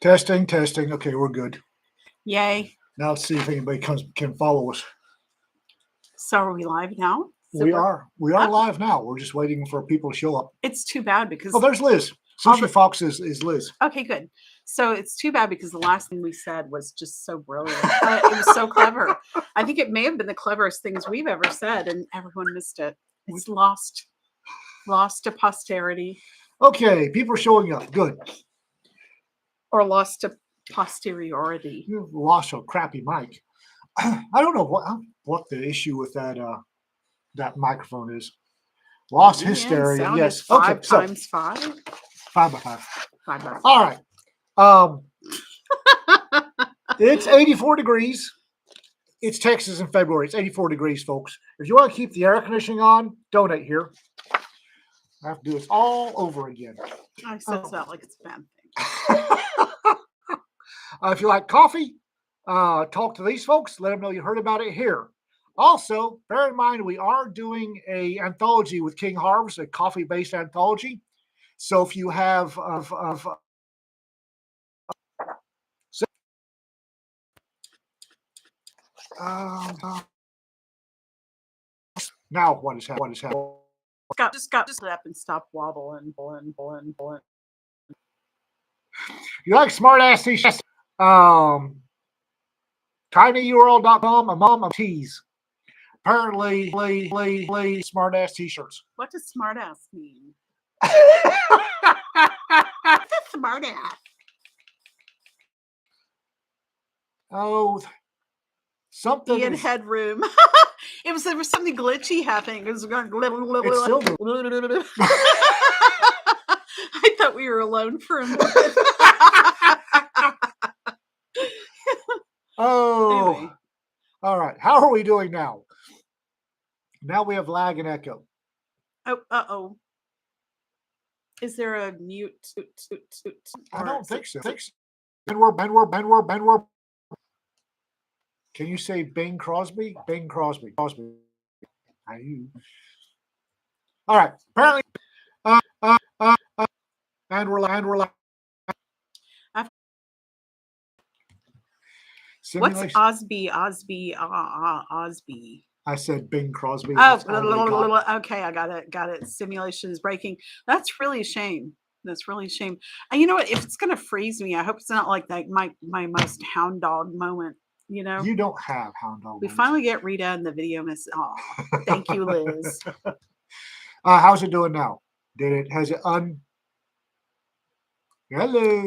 Testing, testing. Okay, we're good. Yay. Now let's see if anybody can follow us. So are we live now? We are live now. We're just waiting for people to show up. It's too bad because... Oh, there's Liz. Sushi Fox is Liz. Okay, good. So it's too bad because the last thing we said was just so brilliant. It was so clever. I think it may have been the cleverest things we've ever said, and everyone missed it. It's lost to posterity. Okay, people are showing up. Good. Or lost to posteriority. You lost a crappy mic. I don't know what the issue with that microphone is. Lost hysteria. Yes. Okay. 5 times 5. 5 by 5. 5 by 5. All right. It's 84 degrees. It's Texas in February. It's 84 degrees, folks. If you want to keep the air conditioning on, donate here. I have to do this all over again. I said that like it's a bad thing. If you like coffee, talk to these folks. Let them know you heard about it here. Also, bear in mind, we are doing an anthology with King Harv's, a coffee-based anthology. So if you have now what is happening? Just got up and stop wobbling. You like smart ass t-shirts? tinyurl.com, a mom of teas. Apparently, smart ass t-shirts. What does smart ass mean? What's a smart ass? Oh, something. Ian Headroom. There was something glitchy happening. It was going. It's still I thought we were alone for a minute. Oh, anyway. All right. How are we doing now? Now we have lag and echo. Oh. Is there a mute? I don't think so. Benwer. Can you say Bing Crosby? Bing Crosby. All right. Apparently, and we're live. What's Osby? I said Bing Crosby. Oh, okay, I got it. Simulation is breaking. That's really a shame. And you know what? If it's gonna freeze me, I hope it's not like that. My most hound dog moment. You know, you don't have hound dog. We finally get Rita in the video. Oh, thank you, Liz. How's it doing now? Has it Hello.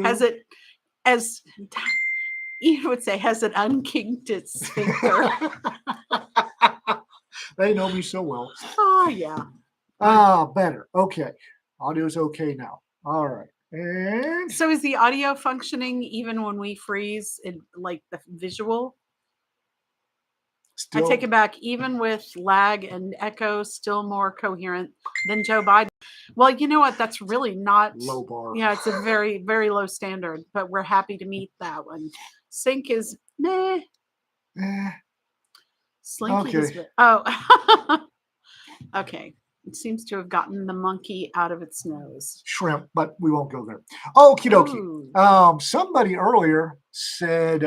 Has it, as you would say, has it unkinked its sphincter? They know me so well. Oh, yeah. Better. Okay. Audio's okay now. All right. And so is the audio functioning even when we freeze in like the visual? I take it back. Even with lag and echo, still more coherent than Joe Biden. Well, you know what? That's really not low bar. Yeah, it's a very, very low standard, but we're happy to meet that one. Sync is meh. Slinky is okay. It seems to have gotten the monkey out of its nose. Shrimp, but we won't go there. Okie dokie. Somebody earlier said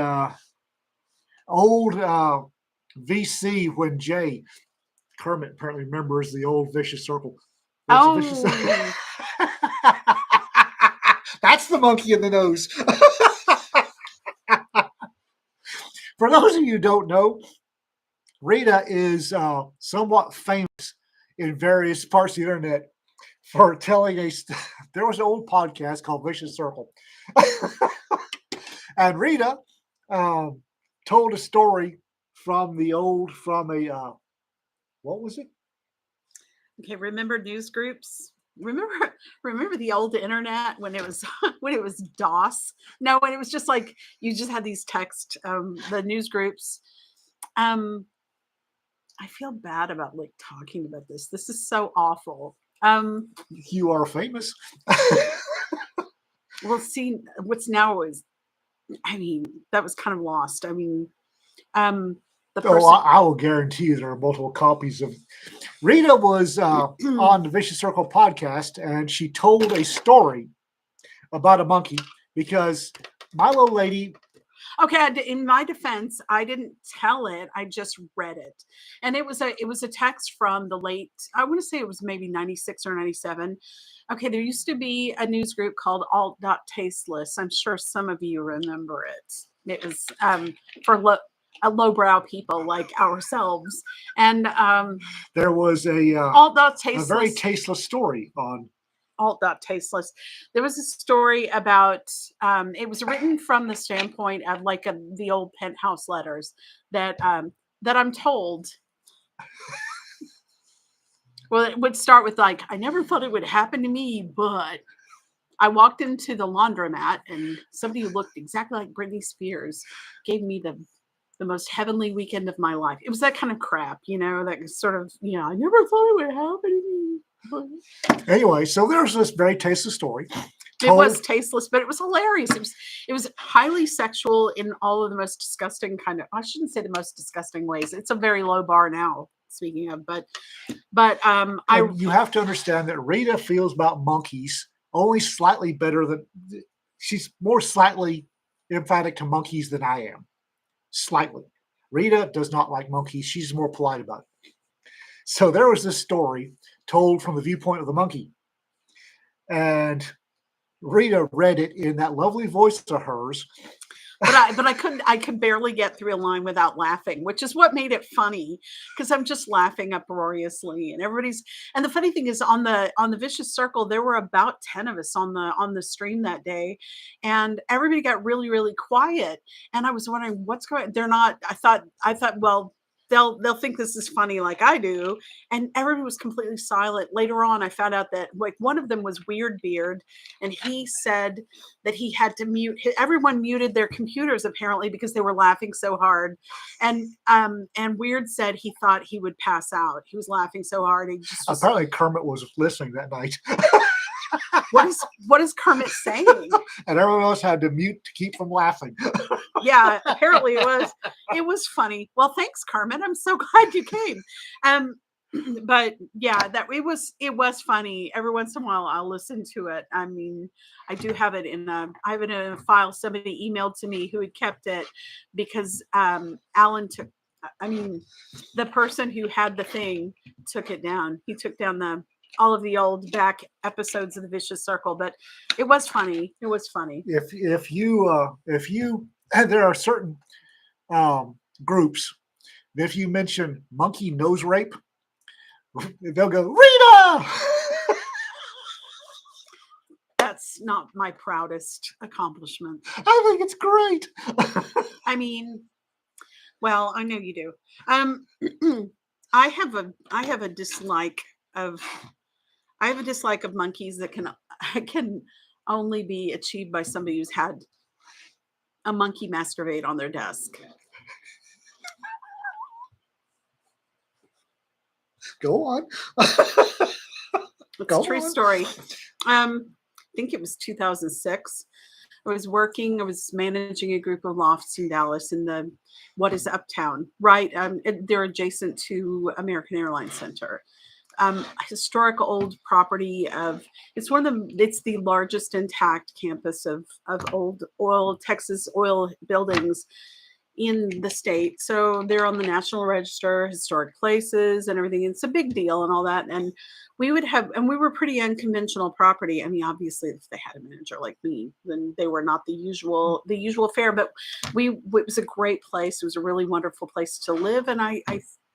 old VC when Jay Kermit apparently remembers the old vicious circle. Vicious circle? That's the monkey in the nose. For those of you who don't know, Rita is somewhat famous in various parts of the internet for telling there was an old podcast called Vicious Circle. And Rita told a story from what was it? Okay, remember news groups? Remember the old internet when it was DOS? No, when it was just like you just had these text the news groups. I feel bad about like talking about this. This is so awful. You are famous. Well, see, what's now is, I mean, that was kind of lost. I mean, the person. I will guarantee you there are multiple copies of. Rita was on the Vicious Circle podcast, and she told a story about a monkey because my little lady. Okay, in my defense, I didn't tell it. I just read it, and it was a text from the late. I want to say it was maybe 96 or 97. Okay, there used to be a news group called Alt.Tasteless. I'm sure some of you remember it. It was for lowbrow people like ourselves, and There was a very Alt.Tasteless. tasteless story on Alt.Tasteless. There was a story about it was written from the standpoint of like the old penthouse letters that I'm told. Well, it would start with like, I never thought it would happen to me, but I walked into the laundromat and somebody who looked exactly like Britney Spears gave me the most heavenly weekend of my life. It was that kind of crap, that sort of, I never thought it would happen to me. Anyway, so there's this very tasteless story. It was tasteless, but it was hilarious. It was highly sexual in all of the most disgusting I shouldn't say the most disgusting ways. It's a very low bar now, speaking of, but you have to understand that Rita feels about monkeys only slightly better than she's more slightly emphatic to monkeys than I am. Slightly. Rita does not like monkeys. She's more polite about it. So there was this story told from the viewpoint of the monkey. And Rita read it in that lovely voice of hers. But I could barely get through a line without laughing, which is what made it funny, because I'm just laughing uproariously and the funny thing is on the Vicious Circle, there were about 10 of us on the stream that day, and everybody got really, really quiet. And I was wondering what's going. They're not. I thought, well, they'll think this is funny like I do, and everyone was completely silent. Later on, I found out that like one of them was Weird Beard, and he said that he had to mute. Everyone muted their computers apparently because they were laughing so hard, and Weird said he thought he would pass out. He was laughing so hard. He just apparently Kermit was listening that night. What is Kermit saying? And everyone else had to mute to keep from laughing. Yeah, apparently it was funny. Well, thanks, Kermit. I'm so glad you came. But yeah, it was funny. Every once in a while I'll listen to it. I mean, I have it in a file somebody emailed to me who had kept it because Alan took the person who had the thing took it down. He took down all of the old back episodes of the Vicious Circle, but it was funny. It was funny. If you there are certain groups that if you mention monkey nose rape, they'll go, Rita! That's not my proudest accomplishment. I think it's great. I mean, well, I know you do. I have a dislike of monkeys that can only be achieved by somebody who's had a monkey masturbate on their desk. Go on. It's a true story. I think it was 2006. I was managing a group of lofts in Dallas in the what is Uptown, right? They're adjacent to American Airlines Center. A historic old property it's the largest intact campus of old Texas oil buildings in the state. So they're on the National Register, historic places and everything. It's a big deal and all that. And we were pretty unconventional property. I mean, obviously if they had a manager like me, then they were not the usual fare, but it was a great place. It was a really wonderful place to live. And I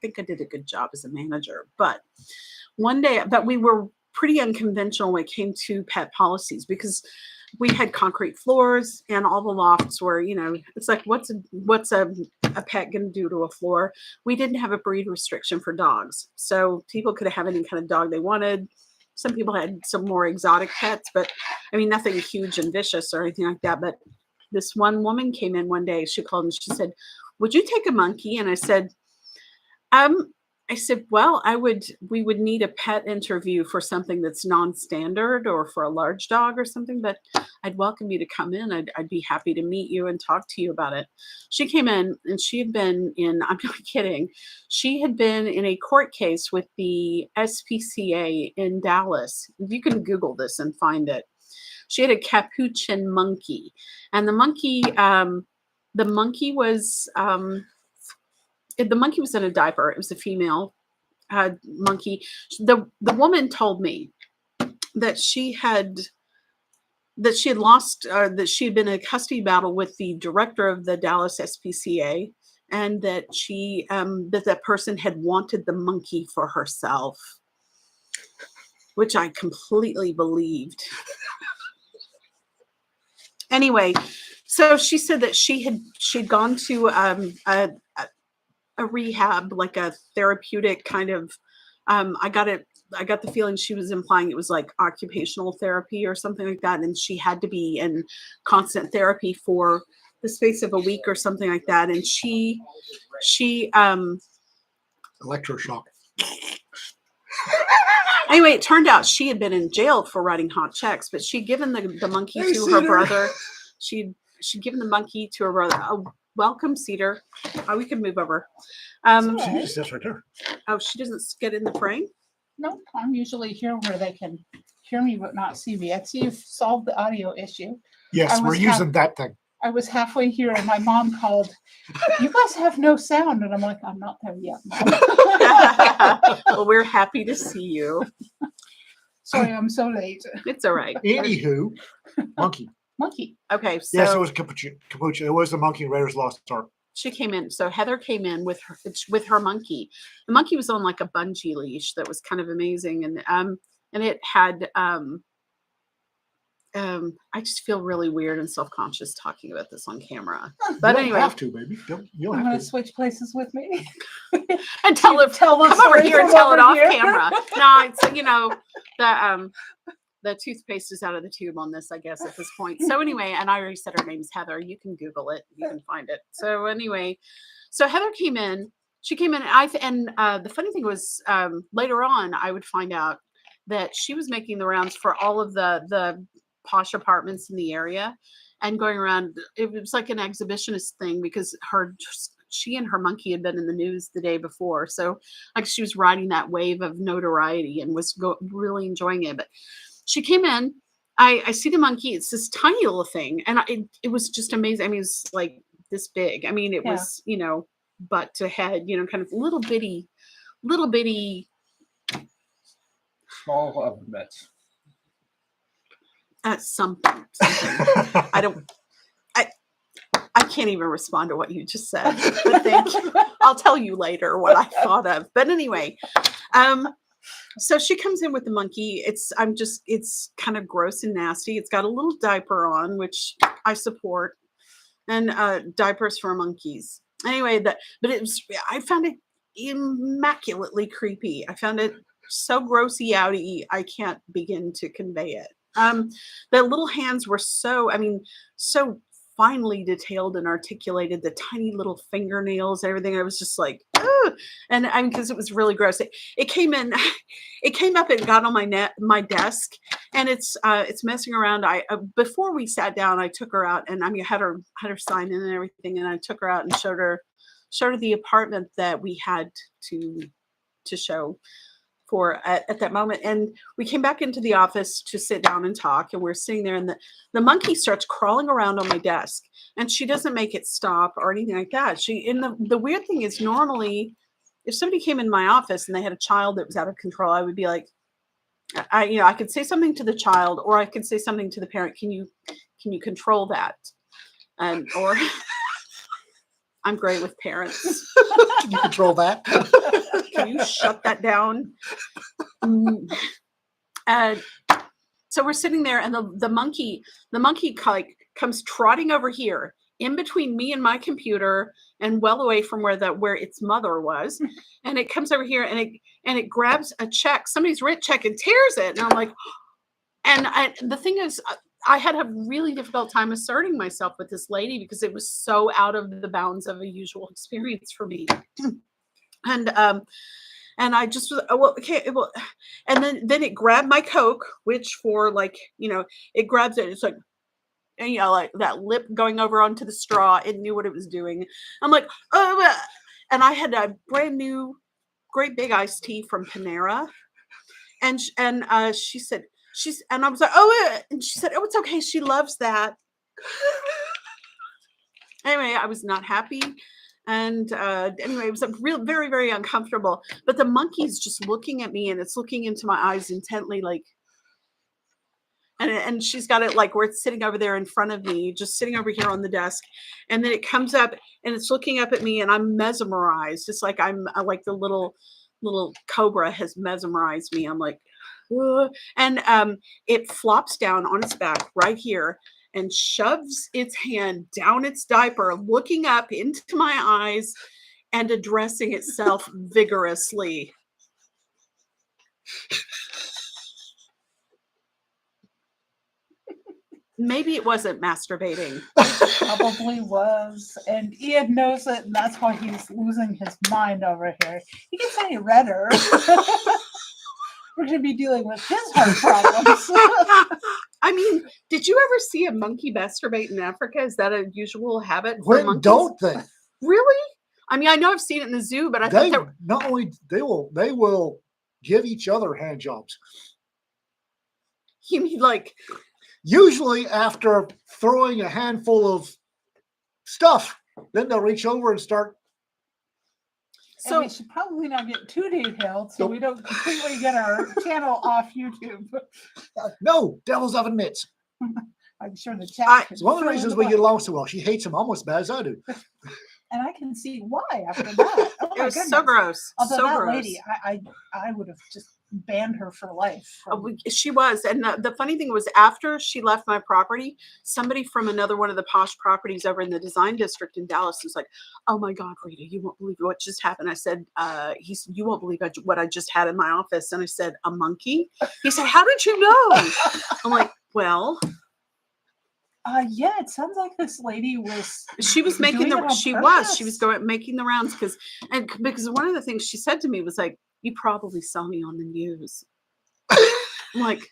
think I did a good job as a manager, but we were pretty unconventional when it came to pet policies because we had concrete floors and all the lofts were, it's like, what's a pet going to do to a floor? We didn't have a breed restriction for dogs. So people could have any kind of dog they wanted. Some people had some more exotic pets, but I mean, nothing huge and vicious or anything like that. But this one woman came in one day, she called and she said, would you take a monkey? And I said, well, we would need a pet interview for something that's non-standard or for a large dog or something, but I'd welcome you to come in. I'd be happy to meet you and talk to you about it. She came in and she had been I'm not kidding. She had been in a court case with the SPCA in Dallas. You can Google this and find it. she had a capuchin monkey, and the monkey was the monkey was in a diaper. It was a female monkey. The woman told me that she had lost, that she had been in a custody battle with the director of the Dallas SPCA, and that that person had wanted the monkey for herself, which I completely believed. Anyway, so she said that she'd gone to a rehab, like a therapeutic kind of. I got the feeling she was implying it was like occupational therapy or something like that, and she had to be in constant therapy for the space of a week or something like that. And she electroshock. Anyway, it turned out she had been in jail for writing hot checks, but she'd given the monkey to her brother. She'd given the monkey to her brother. Oh, welcome, Cedar. Oh, we can move over. She just sits right there. Oh, she doesn't get in the frame? No, I'm usually here where they can hear me but not see me. I see you've solved the audio issue. Yes, we're using that thing. I was halfway here and my mom called, "You guys have no sound." And I'm like, "I'm not there yet, Mom." Well, we're happy to see you. Sorry, I'm so late. It's all right. Anywho, monkey. Monkey. Okay, so yes, it was capuchin. It was the monkey in Raiders Lost Ark. She came in. So Heather came in with her monkey. The monkey was on like a bungee leash that was kind of amazing, and it had I just feel really weird and self-conscious talking about this on camera. But anyway, you have to, baby. You don't want have to to switch places with me and tell the come over story here and from tell it over off here. camera. No, it's the toothpaste is out of the tube on this, I guess, at this point. So anyway, and I already said her name's Heather. You can Google it. You can find it. So anyway, so Heather came in. She came in, and the funny thing was, later on, I would find out that she was making the rounds for all of the posh apartments in the area, and going around. It was like an exhibitionist thing because she and her monkey had been in the news the day before, so like she was riding that wave of notoriety and was really enjoying it. But she came in. I see the monkey. It's this tiny little thing, and it was just amazing. I mean, it was like this big. I mean, it was butt to head, kind of little bitty. Small of bits. Something. I can't even respond to what you just said, but thank you. I'll tell you later what I thought of. But anyway, so she comes in with the monkey. It's kind of gross and nasty. It's got a little diaper on, which I support, and diapers for monkeys. Anyway, I found it immaculately creepy. I found it so grossy outy. I can't begin to convey it. The little hands were so finely detailed and articulated, the tiny little fingernails, everything. I was just like, ugh. And because it was really gross. It came up and got on my desk, and it's messing around. Before we sat down, I took her out, and I had her sign in and everything, and I took her out and showed her the apartment that we had to show for at that moment. And we came back into the office to sit down and talk, and we're sitting there, and the monkey starts crawling around on my desk, and she doesn't make it stop or anything like that. The weird thing is, normally if somebody came in my office and they had a child that was out of control, I would be like, I could say something to the child, or I could say something to the parent. Can you control that? Or I'm great with parents. Can you control that? Can you shut that down? So we're sitting there, and the monkey like comes trotting over here in between me and my computer, and well away from where its mother was. And it comes over here, and it grabs a check, somebody's written check, and tears it. And I'm like, the thing is, I had a really difficult time asserting myself with this lady because it was so out of the bounds of a usual experience for me. And I just was, okay, and then it grabbed my Coke, which for it grabs it. It's like, and like that lip going over onto the straw. It knew what it was doing. I'm like, oh, and I had a brand new, great big iced tea from Panera, and she said, and I was like, oh, and she said, oh, it's okay. She loves that. Anyway, I was not happy. And anyway, it was a real, very, very uncomfortable. But the monkey's just looking at me, and it's looking into my eyes intently, like, and she's got it like where it's sitting over there in front of me, just sitting over here on the desk. And then it comes up and it's looking up at me, and I'm mesmerized. It's like like the little cobra has mesmerized me. I'm like, "Ugh." And it flops down on its back right here and shoves its hand down its diaper, looking up into my eyes and addressing itself vigorously. Maybe it wasn't masturbating. Probably was. And Ian knows it, and that's why he's losing his mind over here. He gets any redder. We're going to be dealing with his heart problems. I mean, did you ever see a monkey masturbate in Africa? Is that a usual habit for When monkeys? don't they? Really? I mean, I know I've seen it in the zoo, but I They think that not only they will give each other hand jobs. you mean like, Usually after throwing a handful of stuff, then they'll reach over and start. And so we should probably not get too detailed so we don't completely get our channel off YouTube. No, devil's oven mitts. I'm sure the chat. It's one of the fill in reasons the we get blank. along so well. She hates him almost as bad as I do. And I can see why after that. Oh it my was goodness. so gross. Although so that gross. lady, I would have just banned her for life. She was. And the funny thing was, after she left my property, somebody from another one of the posh properties over in the design district in Dallas was like, oh my God, Rita, you won't believe what just happened. I said, you won't believe what I just had in my office. And I said, a monkey? He said, how did you know? I'm like, well, Yeah, it sounds like this lady was. she was making doing it on she purpose. was going making the rounds because one of the things she said to me was like, you probably saw me on the news. I'm like,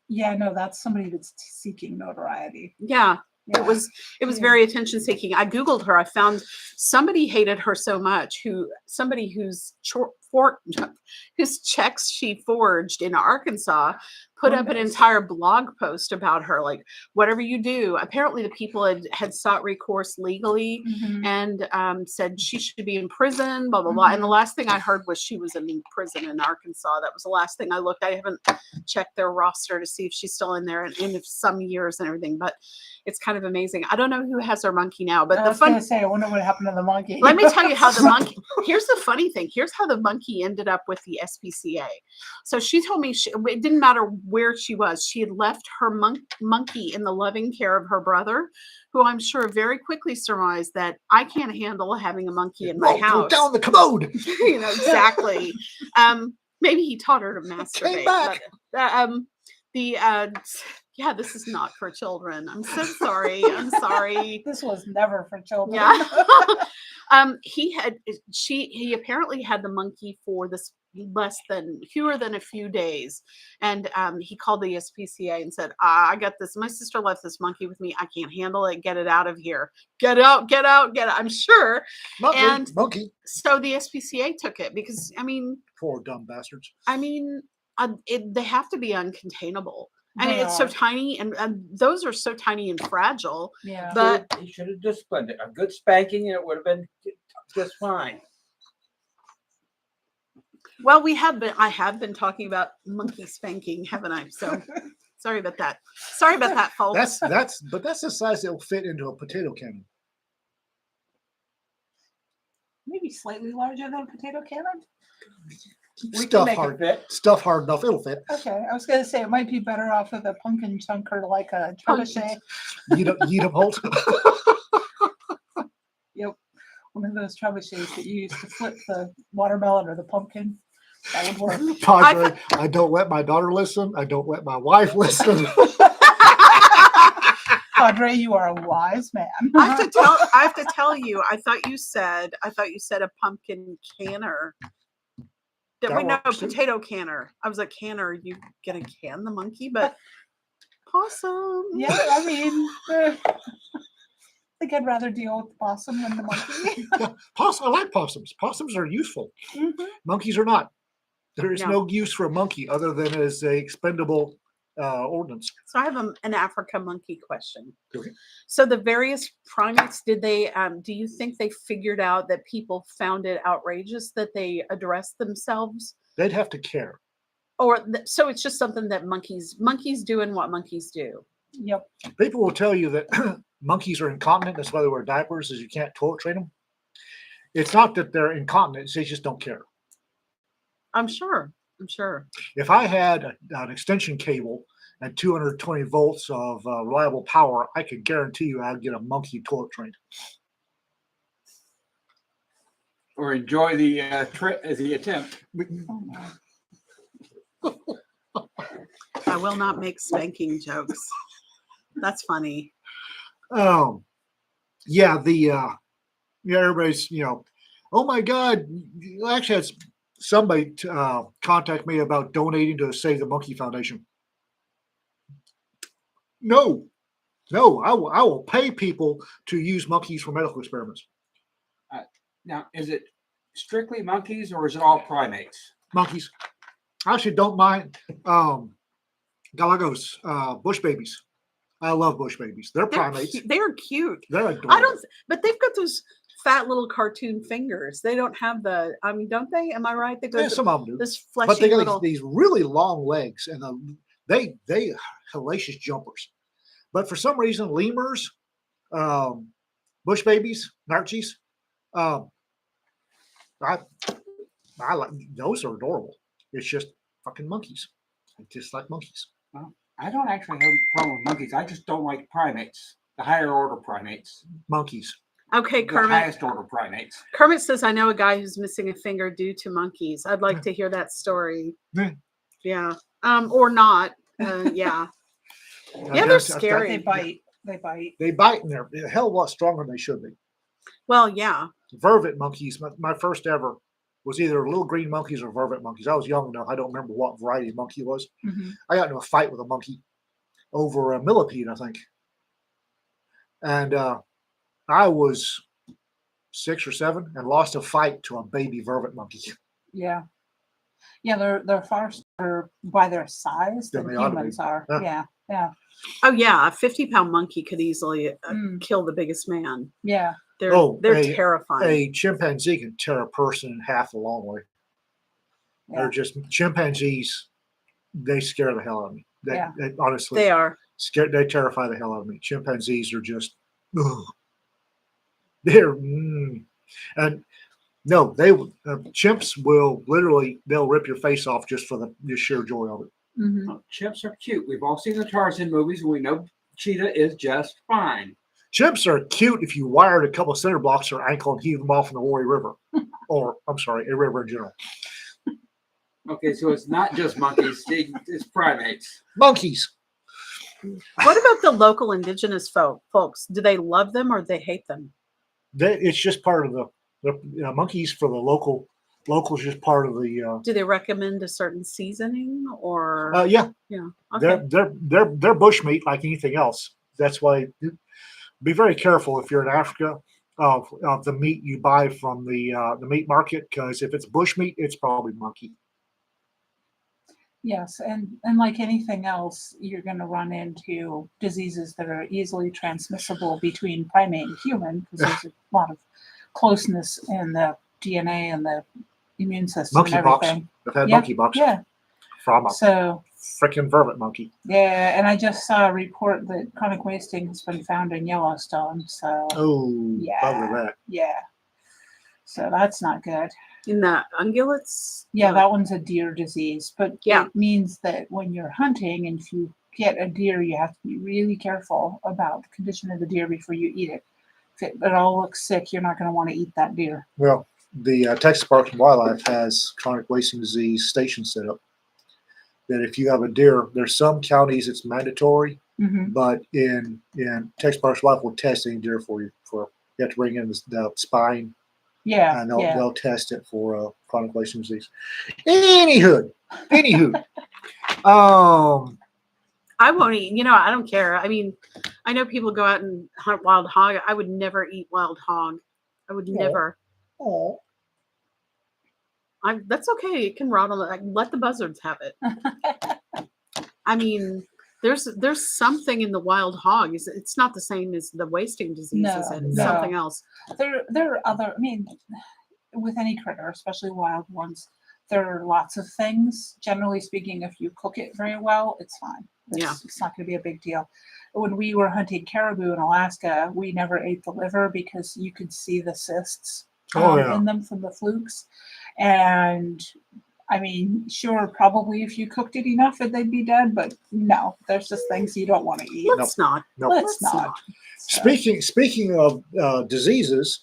Yeah, no, that's somebody that's seeking notoriety. yeah. Yeah. It was Yeah. very attention seeking. I Googled her. I found somebody hated her so much whose checks she forged in Arkansas put up an entire blog post about her, like, whatever you do. Apparently the people had sought recourse legally Mhm. and said she should be in prison, blah, blah, blah. And the last thing I heard was she was in prison in Arkansas. That was the last thing I looked. I haven't checked their roster to see if she's still in there in some years and everything, but it's kind of amazing. I don't know who has her monkey now, but I the was fun. gonna say, I wonder what happened to the monkey. Let me tell you how the monkey. Here's the funny thing. Here's how the monkey ended up with the SPCA. So she told me it didn't matter where she was. She had left her monkey in the loving care of her brother, who I'm sure very quickly surmised that I can't handle having a monkey in my Go house. down the commode. You know, exactly. Maybe he taught her to masturbate. Came back. But, yeah, this is not for children. I'm so sorry. I'm sorry. This was never for children. Yeah. He apparently had the monkey for fewer than a few days. And he called the SPCA and said, I got this. My sister left this monkey with me. I can't handle it. Get it out of here. Get out. I'm sure. Monkey. So the SPCA took it because, I mean, Poor dumb bastards. I mean, they have to be uncontainable. I mean, They it's so are. tiny, and those are so tiny and fragile. Yeah. But He should have disciplined it. A good spanking, and it would have been just fine. well, I have been talking about monkey spanking, haven't I? So sorry about that. Sorry about that, folks. That's the size that will fit into a potato cannon. Maybe slightly larger than a potato cannon. We can Stuff make it hard. fit. Stuff hard enough. It'll fit. Okay, I was gonna say it might be better off with a pumpkin chunker like a trebuchet. Yeet 'em Holt. Yep, one of those trebuchets that you use to flip the watermelon or the pumpkin. That would work. Padre, I don't let my daughter listen. I don't let my wife listen. Padre, you are a wise man. I have to tell you, I thought you said a pumpkin canner. That We know works too. potato canner. I was like, canner, are you gonna can the monkey? But possum. Yeah, I mean, I think I'd rather deal with the possum than the monkey. I like possums. Possums are useful. Mhm. Monkeys are not. There is No. no use for a monkey other than as a expendable ordinance. So I have an Africa monkey question. Okay. So the various primates, did they? Do you think they figured out that people found it outrageous that they addressed themselves, They'd have to care. or so it's just something that monkeys doing what monkeys do? Yep. People will tell you that monkeys are incontinent. That's why they wear diapers, is you can't toilet train them. It's not that they're incontinent; they just don't care. I'm sure. If I had an extension cable and 220 volts of reliable power, I could guarantee you I'd get a monkey toilet trained. Or enjoy the the attempt. Oh, no. I will not make spanking jokes. That's funny. Yeah, everybody's, oh my God. I actually had somebody contact me about donating to Save the Monkey Foundation. No, I will pay people to use monkeys for medical experiments. Now, is it strictly monkeys or is it all primates? Monkeys. I actually don't mind galagos, bush babies. I love bush babies. They're primates. They're cute. They're adorable. I don't, but they've got those fat little cartoon fingers. They don't have the. I mean, don't they? Am I right? They Yeah, some of them do. this fleshy But they got little. these really long legs, and they hellacious jumpers. But for some reason, lemurs, bush babies, narchies, I like those are adorable. It's just fucking monkeys. I just like monkeys. Well, I don't actually have a problem with monkeys. I just don't like primates, the higher order primates, Monkeys. Okay, the Kermit. highest order primates. Kermit says, "I know a guy who's missing a finger due to monkeys." I'd like to hear that story. Yeah. Yeah. Or not. Yeah. Yeah, they're scary. They bite. They bite. They bite, and they're a hell of a lot stronger than they should be. Well, yeah. Vervet monkeys. My first ever was either little green monkeys or vervet monkeys. I was young enough. I don't remember what variety of monkey it was. Mm-hmm. I got into a fight with a monkey over a millipede, I think. And I was 6 or 7 and lost a fight to a baby vervet monkey. Yeah. Yeah, they're far stronger by their size Than than they ought to be. humans are. Yeah. Yeah. Oh, yeah. A 50-pound monkey could easily kill the biggest man. Yeah. They're terrifying. A chimpanzee can tear a person in half a long way. Yeah. They're just chimpanzees. They scare the hell out of me. They honestly, They are. They terrify the hell out of me. Chimpanzees are just, they're, and no, chimps will literally, they'll rip your face off just for the sheer joy of it. Mm-hmm. Oh, chimps are cute. We've all seen the Tarzan movies, and we know cheetah is just fine. Chimps are cute if you wired a couple of cinder blocks to their ankle and heave them off in the Warri River, or I'm sorry, a river in general. Okay, so it's not just monkeys; it's primates. Monkeys. What about the local indigenous folks? Do they love them or they hate them? It's just part of the monkeys for the locals. Just part of the. Do they recommend a certain seasoning or? Yeah. Okay. They're bush meat like anything else. That's why. Be very careful if you're in Africa of the meat you buy from the meat market, because if it's bush meat, it's probably monkey. Yes, and like anything else, you're going to run into diseases that are easily transmissible between primate and human, because there's a lot of closeness in the DNA and the immune system. Monkey and pox. everything. I've had monkey pox from a freaking vervet monkey. Yeah, and I just saw a report that chronic wasting has been found in Yellowstone. So Bugger that. Yeah, so that's not good. In the ungulates? Yeah, that one's a deer disease, but Yeah. it means that when you're hunting and if you get a deer, you have to be really careful about the condition of the deer before you eat it. If it all looks sick, you're not going to want to eat that deer. Well, the Texas Parks and Wildlife has chronic wasting disease stations set up. That if you have a deer, there's some counties it's mandatory, but in Texas Parks and Wildlife will test any deer for you. You have to bring in the spine. Yeah, and they'll test it for chronic wasting disease. Anywho, I won't eat. I don't care. I mean, I know people go out and hunt wild hog. I would never eat wild hog. I would never. Oh, That's okay. It can rot on. Let the buzzards have it. I mean, there's something in the wild hog. It's not the same as the wasting disease, is No, it? It's no. something else. There are other. I mean, with any critter, especially wild ones, there are lots of things. Generally speaking, if you cook it very well, it's fine. Yeah. It's not going to be a big deal. When we were hunting caribou in Alaska, we never ate the liver because you could see the cysts Oh, yeah. in them from the flukes. And I mean, sure, probably if you cooked it enough, they'd be dead. But no, there's just things you don't want to eat. Let's not. No. Let's not. So, Speaking of diseases,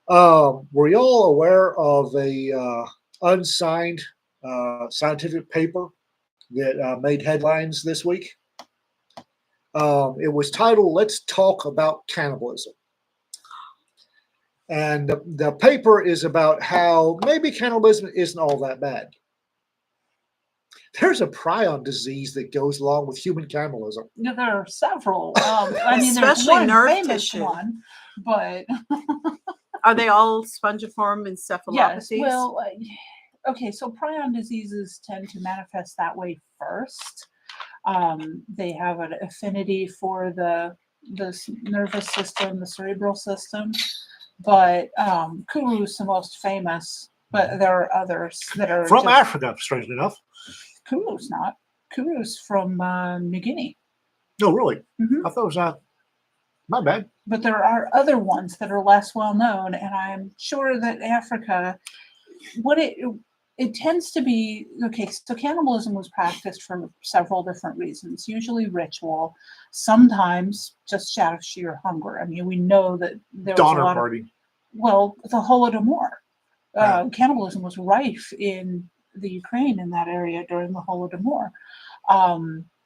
were y'all aware of a unsigned scientific paper that made headlines this week? It was titled "Let's Talk About Cannibalism," and the paper is about how maybe cannibalism isn't all that bad. There's a prion disease that goes along with human cannibalism. there are several. I mean, there's Especially one nerve famous tissue. one, but Are they all spongiform encephalopathies? yes. Well, okay. So prion diseases tend to manifest that way first. They have an affinity for the nervous system, the cerebral system, but Kuru is the most famous. But there are others that are From just, Africa, strangely enough. Kuru's not. Kuru's from New Guinea. No, really. Mhm. I thought it was my bad. But there are other ones that are less well known, and I'm sure that Africa, what it tends to be okay. So cannibalism was practiced for several different reasons. Usually ritual, sometimes just out of sheer hunger. I mean, we know that there was a Donner lot of party. the Holodomor. Yeah. Cannibalism was rife in the Ukraine in that area during the Holodomor.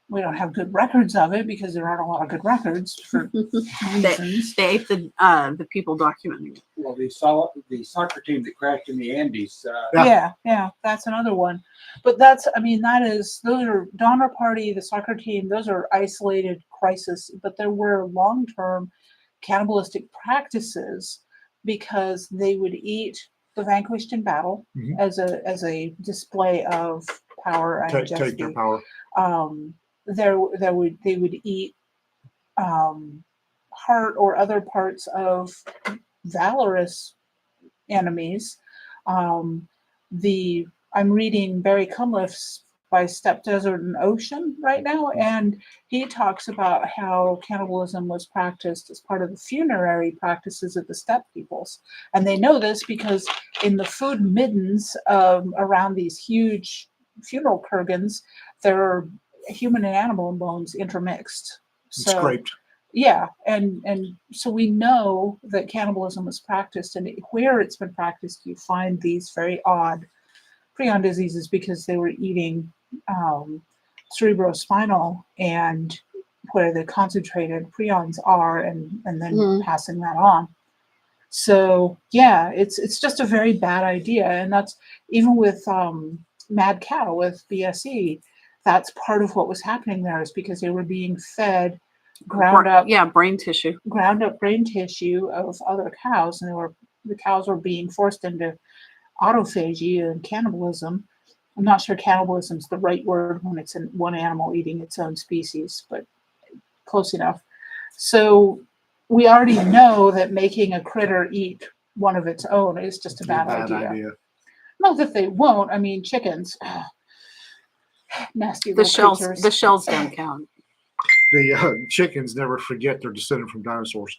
We don't have good records of it because there aren't a lot of good records for reasons. They ate the people documenting it. Well, the soccer team that crashed in the Andes. Yeah, that's another one. But those are Donner Party, the soccer team, those are isolated crises, but there were long-term cannibalistic practices because they would eat the vanquished in battle Mhm. as a display of power and Take just their power. they would eat heart or other parts of valorous enemies. I'm reading Barry Cunliffe's by Steppe Desert and Ocean right now, and he talks about how cannibalism was practiced as part of the funerary practices of the steppe peoples. And they know this because in the food middens around these huge funeral kurgans, there are human and animal bones intermixed. It's scraped. Yeah, and so we know that cannibalism was practiced, and where it's been practiced, you find these very odd prion diseases because they were eating cerebrospinal and where the concentrated prions are, and then passing that on. So yeah, it's just a very bad idea, and that's even with mad cow with BSE. That's part of what was happening there is because they were being fed ground up brain tissue of other cows, and the cows were being forced into autophagy and cannibalism. I'm not sure cannibalism is the right word when it's in one animal eating its own species, but close enough. So we already know that making a critter eat one of its own is just a bad idea. Not that they won't. I mean, chickens, nasty little creatures. The shells don't count. The chickens never forget they're descended from dinosaurs.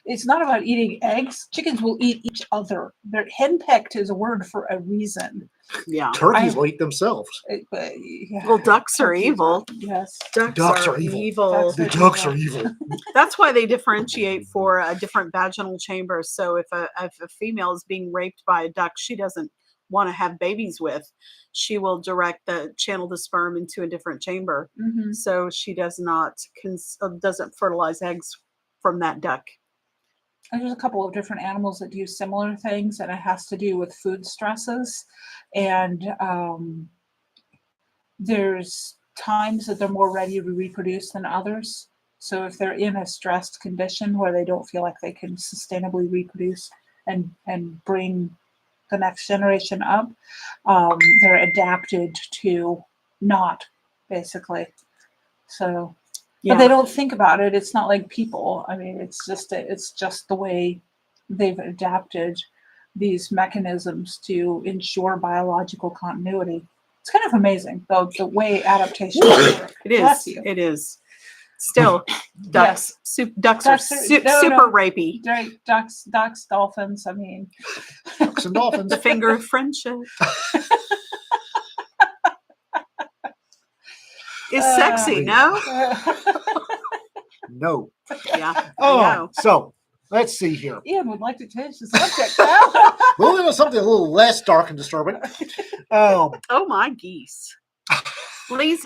It's not about eating eggs. Chickens will eat each other. They're henpecked is a word for a reason. Yeah. Turkeys will eat themselves. Well, ducks are evil. Yes. Ducks are evil. The ducks are evil. That's why they differentiate for different vaginal chambers. So if a female is being raped by a duck she doesn't want to have babies with, she will channel the sperm into a different chamber. Mm-hmm. So she doesn't fertilize eggs from that duck. There's a couple of different animals that do similar things, and it has to do with food stresses. And there's times that they're more ready to reproduce than others. So if they're in a stressed condition where they don't feel like they can sustainably reproduce and bring the next generation up, they're adapted to not basically. So, Yeah. but they don't think about it. It's not like people. I mean, it's just the way they've adapted these mechanisms to ensure biological continuity. It's kind of amazing, though, the way adaptations work. It is. Bless you. It is. Still, ducks. Ducks are Ducks are- no, super no. rapey. Right, ducks, dolphins. I mean, Ducks and dolphins. The finger of friendship. It's sexy, no? No. Yeah. I Oh, know. so let's see here. Ian would like to change the subject now. Moving on to something a little less dark and disturbing. Oh my geese. Liz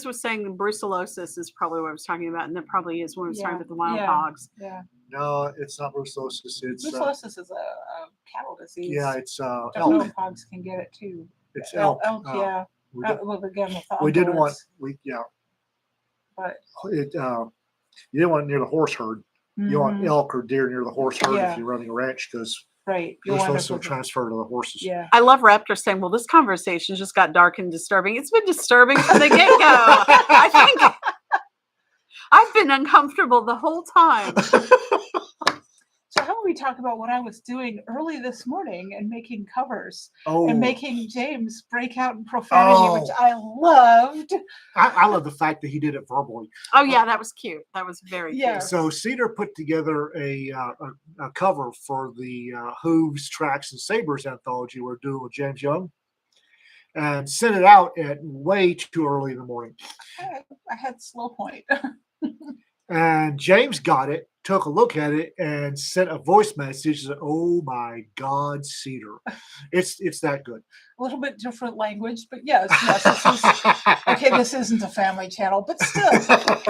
was saying brucellosis is probably what I was talking about, and that probably is when I was talking about the wild hogs. Yeah. No, it's not brucellosis. It's Brucellosis is a cattle disease. yeah, it's Don't know elk. if hogs can get it too. It's elk. Yeah. We, did, Well, again, with the we didn't want umbilics, but it. You didn't want it near the horse herd. You want mhm, elk or deer near the horse herd Yeah. if you're running a ranch because right. you're You'll supposed to wind up with- transfer to the horses. Yeah. I love Raptor saying, well, this conversation just got dark and disturbing. It's been disturbing from the get-go. I think I've been uncomfortable the whole time. So how about we talk about what I was doing early this morning and making covers Oh, and making James break out in profanity, which Oh. I loved. I love the fact that he did it verbally. Oh, yeah, that was cute. That was very cute. Yes. So Cedar put together a cover for the Hooves, Tracks, and Sabres anthology we're doing with James Young, and sent it out at way too early in the morning. I had slow point. And James got it, took a look at it, and sent a voice message. Said, "Oh my God, Cedar, it's that good." A little bit different language, but yes. This is, okay, this isn't a family channel, but still.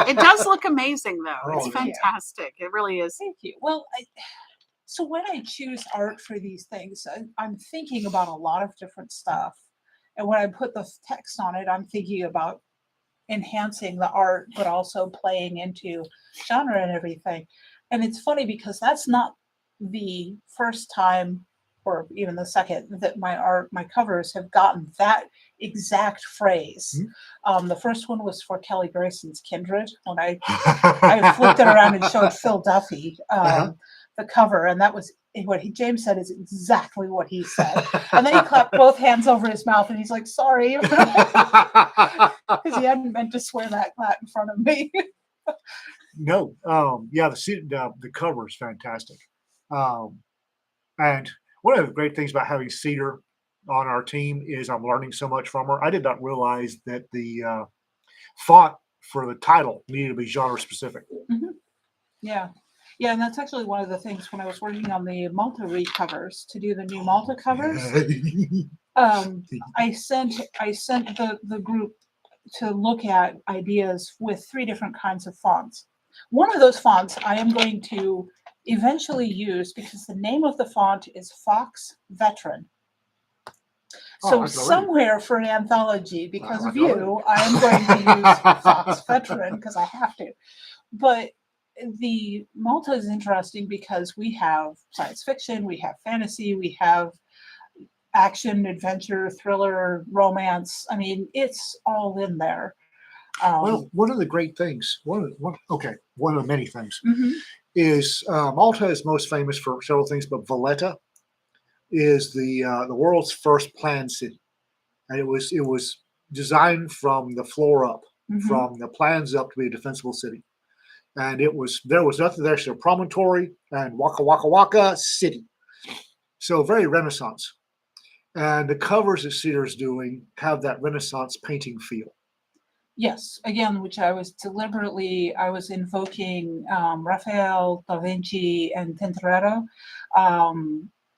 It does look amazing, though. Oh, It's yeah. fantastic. It really is. Thank you. Well, so when I choose art for these things, I'm thinking about a lot of different stuff. And when I put the text on it, I'm thinking about enhancing the art, but also playing into genre and everything. And it's funny because that's not the first time or even the second that my covers have gotten that exact phrase. The first one was for Kelly Grayson's Kindred when I flipped it around and showed Phil Duffy the cover, and that was what James said is exactly what he said. And then he clapped both hands over his mouth and he's like, sorry, because he hadn't meant to swear that in front of me. No, yeah, the cover is fantastic, and one of the great things about having Cedar on our team is I'm learning so much from her. I did not realize that the font for the title needed to be genre specific. Yeah. Yeah, and that's actually one of the things when I was working on the Malta recovers to do the new Malta covers. I sent the group to look at ideas with 3 different kinds of fonts. One of those fonts I am going to eventually use because the name of the font is Fox Veteran. So somewhere for an anthology, because of you, I am going to use Fox Veteran because I have to. But the Malta is interesting because we have science fiction, we have fantasy, we have action, adventure, thriller, romance. I mean, it's all in there. Well, one of the great things, one of the many things, is Malta is most famous for several things, but Valletta is the world's first planned city, and it was designed from the floor up, from the plans up to be a defensible city. And there was nothing there. So promontory and Waka Waka Waka city. So very Renaissance. And the covers that Cedar's doing have that Renaissance painting feel. Yes, again, which I was invoking Raphael, Da Vinci, and Tintoretto.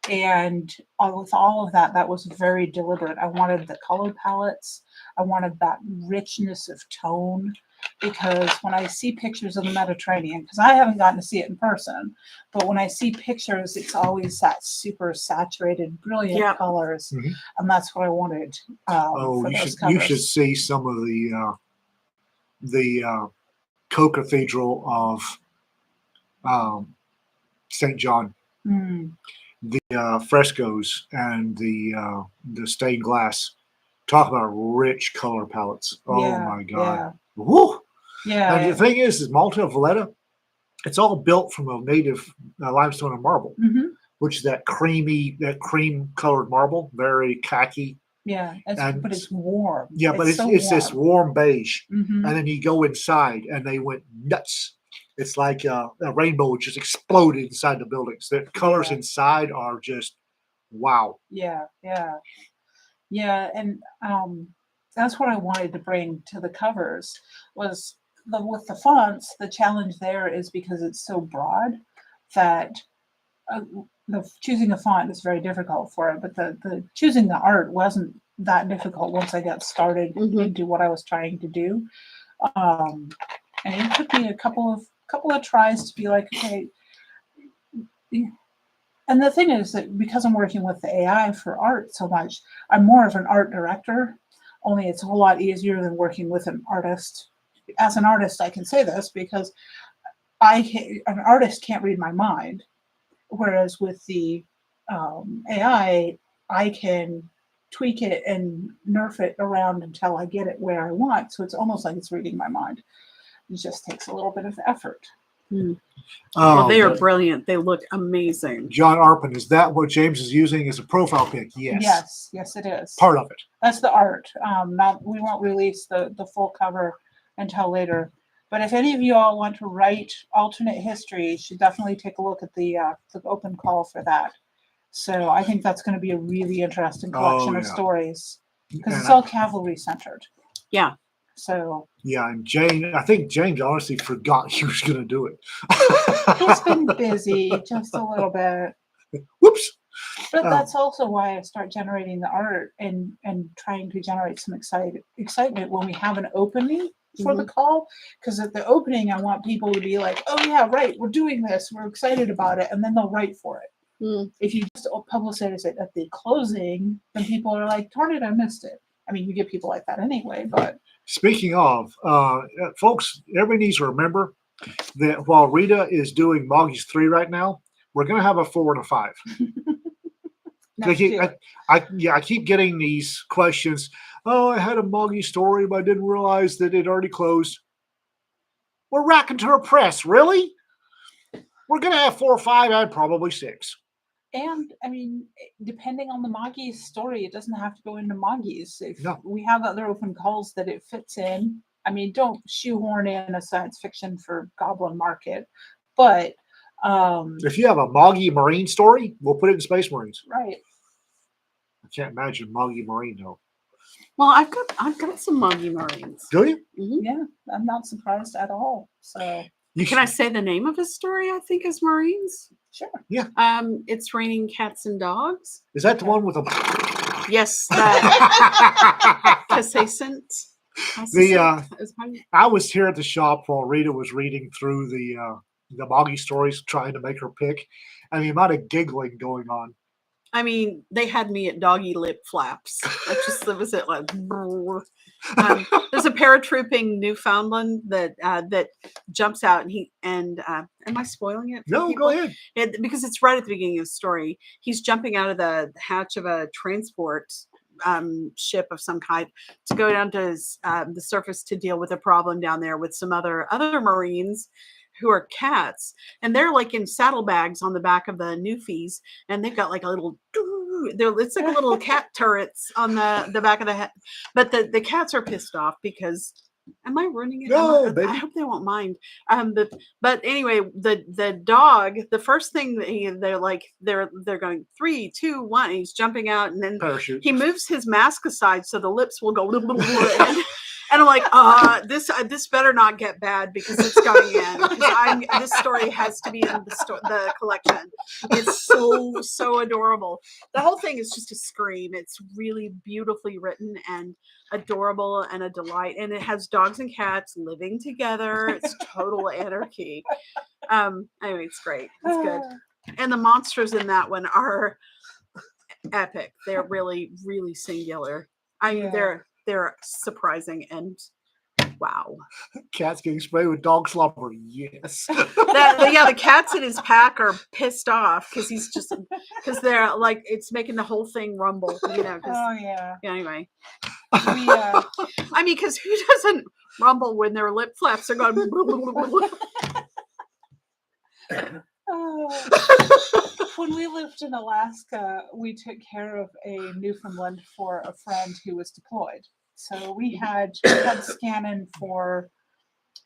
And with all of that was very deliberate. I wanted the color palettes. I wanted that richness of tone. Because when I see pictures of the Mediterranean, because I haven't gotten to see it in person, but when I see pictures, it's always that super saturated, brilliant colors, and that's what I wanted. You should see some of the co-cathedral of St. John, the frescoes and the stained glass Talk about rich color palettes. Oh Yeah, my God. yeah. Woo! Yeah. And the thing is Malta Valletta, it's all built from a native limestone and marble, Mhm. which is that cream colored marble, very khaki. Yeah. And But it's warm. Yeah, but so it's this warm beige. Mhm. And then you go inside and they went nuts. It's like a rainbow just exploded inside the buildings. The colors Yeah. inside are just wow. Yeah, yeah, yeah, and that's what I wanted to bring to the covers was with the fonts. The challenge there is because it's so broad that the choosing a font is very difficult for it. But the choosing the art wasn't that difficult once I got started into what I was trying to do. Um, and it took me a couple of tries to be like, okay. And the thing is that because I'm working with the AI for art so much, I'm more of an art director, only it's a whole lot easier than working with an artist. As an artist, I can say this because an artist can't read my mind, whereas with the AI, I can tweak it and nerf it around until I get it where I want. So it's almost like it's reading my mind. It just takes a little bit of effort. Well, they are brilliant. They look amazing. John Arpin, is that what James is using as a profile pic? Yes. Yes, it is. Part of it. That's the art. We won't release the full cover until later. But if any of you all want to write alternate history, you should definitely take a look at the open call for that. So I think that's going to be a really interesting collection of stories because it's all cavalry centered. Yeah. So yeah, and I think James honestly forgot he was going to do it. He's been busy just a little bit. Whoops. But that's also why I start generating the art and trying to generate some excitement when we have an opening for the call. Because at the opening, I want people to be like, "Oh yeah, right, we're doing this. We're excited about it," and then they'll write for it. If you just publicize it at the closing, then people are like, "Darn it, I missed it." I mean, you get people like that anyway, but. Speaking of, folks, everybody needs to remember that while Rita is doing Moggy's 3 right now, we're going to have a 4 and a 5. I keep getting these questions. Oh, I had a Moggy story, but I didn't realize that it already closed. We're racking to our press. Really? We're going to have 4 or 5 and probably 6. And I mean, depending on the Moggy's story, it doesn't have to go into Moggy's. If we have other open calls that it fits in, I mean, don't shoehorn in a science fiction for Goblin Market, but if you have a Moggy Marine story, we'll put it in Space Marines. Right. I can't imagine Moggy Marine though. Well, I've got some Moggy Marines. Do you? Yeah, I'm not surprised at all. So. Can I say the name of his story? I think is Marines. Sure. Yeah. It's Raining Cats and Dogs. Is that the one with a? Yes. Cassascent. I was here at the shop while Rita was reading through the Moggy stories, trying to make her pick, and the amount of giggling going on. I mean, they had me at doggy lip flaps. That was it. Like, there's a paratrooping Newfoundland that jumps out, and am I spoiling it? No, go ahead. Because it's right at the beginning of the story. He's jumping out of the hatch of a transport ship of some kind to go down to the surface to deal with a problem down there with some other Marines who are cats, and they're like in saddlebags on the back of the Newfies, and they've got like a little it's like little cat turrets on the back of the head, but the cats are pissed off because am I ruining it? No, I hope they won't mind. But anyway, the dog, the first thing that they're going 3, 2, 1. And he's jumping out, and then parachute. He moves his mask aside so the lips will go and I'm like, this better not get bad because it's going in. Because this story has to be in the collection. It's so adorable. The whole thing is just a scream. It's really beautifully written and adorable and a delight. And it has dogs and cats living together. It's total anarchy. Anyway, it's great. It's good. And the monsters in that one are epic. They're really, really singular. They're surprising and wow. Cats getting sprayed with dog slobber. Yes. The cats in his pack are pissed off because they're like it's making the whole thing rumble. Oh yeah. Anyway, We I mean, because who doesn't rumble when their lip flaps are going? when we lived in Alaska, we took care of a Newfoundland for a friend who was deployed. So we had Scannon for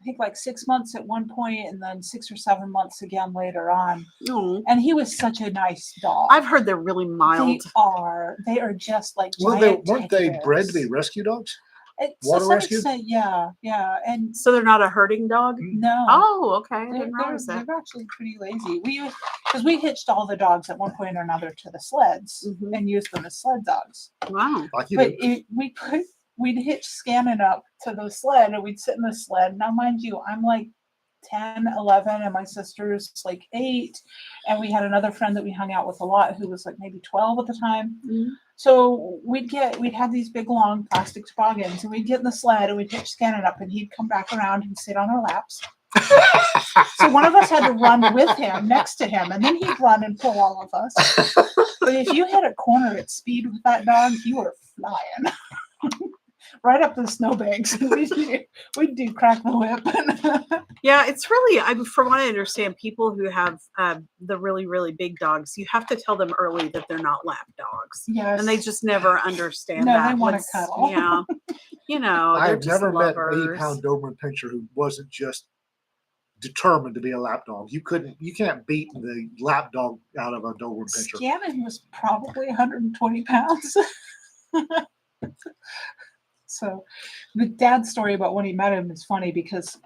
I think like 6 months at one point, and then 6 or 7 months again later on. Oh, And he was such a nice dog. I've heard they're really They mild. are. They are just like Well, giant weren't they teddy bred to be bears. rescue dogs? To water some rescue? extent, yeah, and So they're not a herding dog? no. Oh, okay. I They're, didn't they're, realize that. they're actually pretty lazy. Because we hitched all the dogs at one point or another to the sleds Mhm. and used them as sled dogs. Wow. Like you But do. we'd hitch Scannon up to the sled and we'd sit in the sled. Now, mind you, I'm like 10, 11, and my sister's like 8. And we had another friend that we hung out with a lot who was like maybe 12 at the time. Mhm. So we'd have these big long plastic toboggans and we'd get in the sled and we'd hitch Scannon up and he'd come back around and sit on our laps. So one of us had to run with him next to him and then he'd run and pull all of us. But if you hit a corner at speed with that dog, you were flying. Right up the snowbanks. We'd do crack the whip. Yeah, it's really, from what I understand, people who have the really, really big dogs, you have to tell them early that they're not lap dogs. Yes. And they just never understand No, that. they wanna Once- cuddle. Yeah. You know, I they're have just never met an lovers. 80-pound Doberman Pinscher who wasn't just determined to be a lap dog. You can't beat the lap dog out of a Doberman Pinscher. Scannon was probably 120 pounds. So the dad's story about when he met him is funny because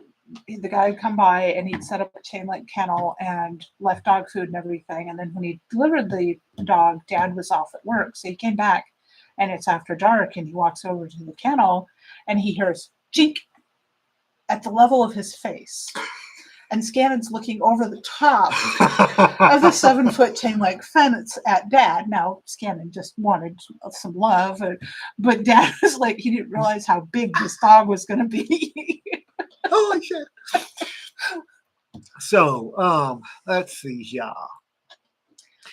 the guy would come by and he'd set up a chain link kennel and left dog food and everything. And then when he delivered the dog, dad was off at work. So he came back and it's after dark and he walks over to the kennel and he hears jink at the level of his face. And Scannon's looking over the top of the 7-foot chain link fence at dad. Now, Scannon just wanted some love, but dad was like, he didn't realize how big this dog was going to be. Holy shit. So, let's see. Yeah.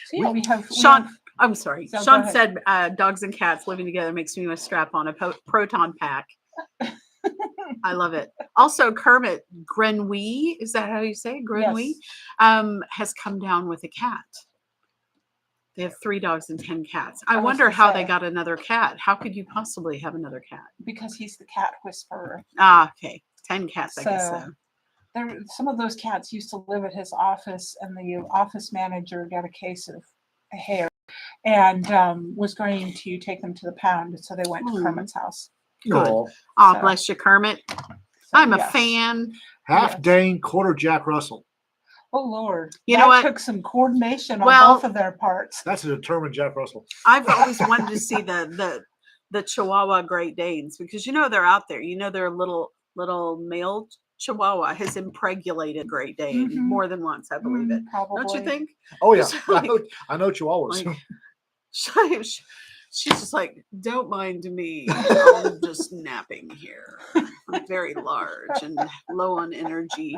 So yeah, we have Sean, I'm sorry. So go Sean ahead. said dogs and cats living together makes me want to strap on a proton pack. I love it. Also, Kermit Grenouille, is that how you say it? Grenouille? Yes. Has come down with a cat. They have 3 dogs and 10 cats. I was wonder gonna how say. they got another cat. How could you possibly have another cat? Because he's the cat whisperer. Ah, okay. 10 cats, I guess So- so. Some of those cats used to live at his office, and the office manager got a case of hair and was going to take them to the pound. So they went to Hmm. Kermit's house. Good. Oh, Oh, So- bless you, Kermit. So, I'm a yes. fan. half Yes. Dane, quarter Jack Russell. Oh Lord! You that know what? took some coordination on Well- both of their parts. That's a determined Jack Russell. I've always wanted to see the Chihuahua Great Danes because they're out there. Their little male Chihuahua has impregnated Great Dane Mhm. more than once. I believe it. Probably. Don't you think? Oh yeah, It's like- I know Chihuahuas. Like, she's just like, don't mind me. I'm just napping here. I'm very large and low on energy.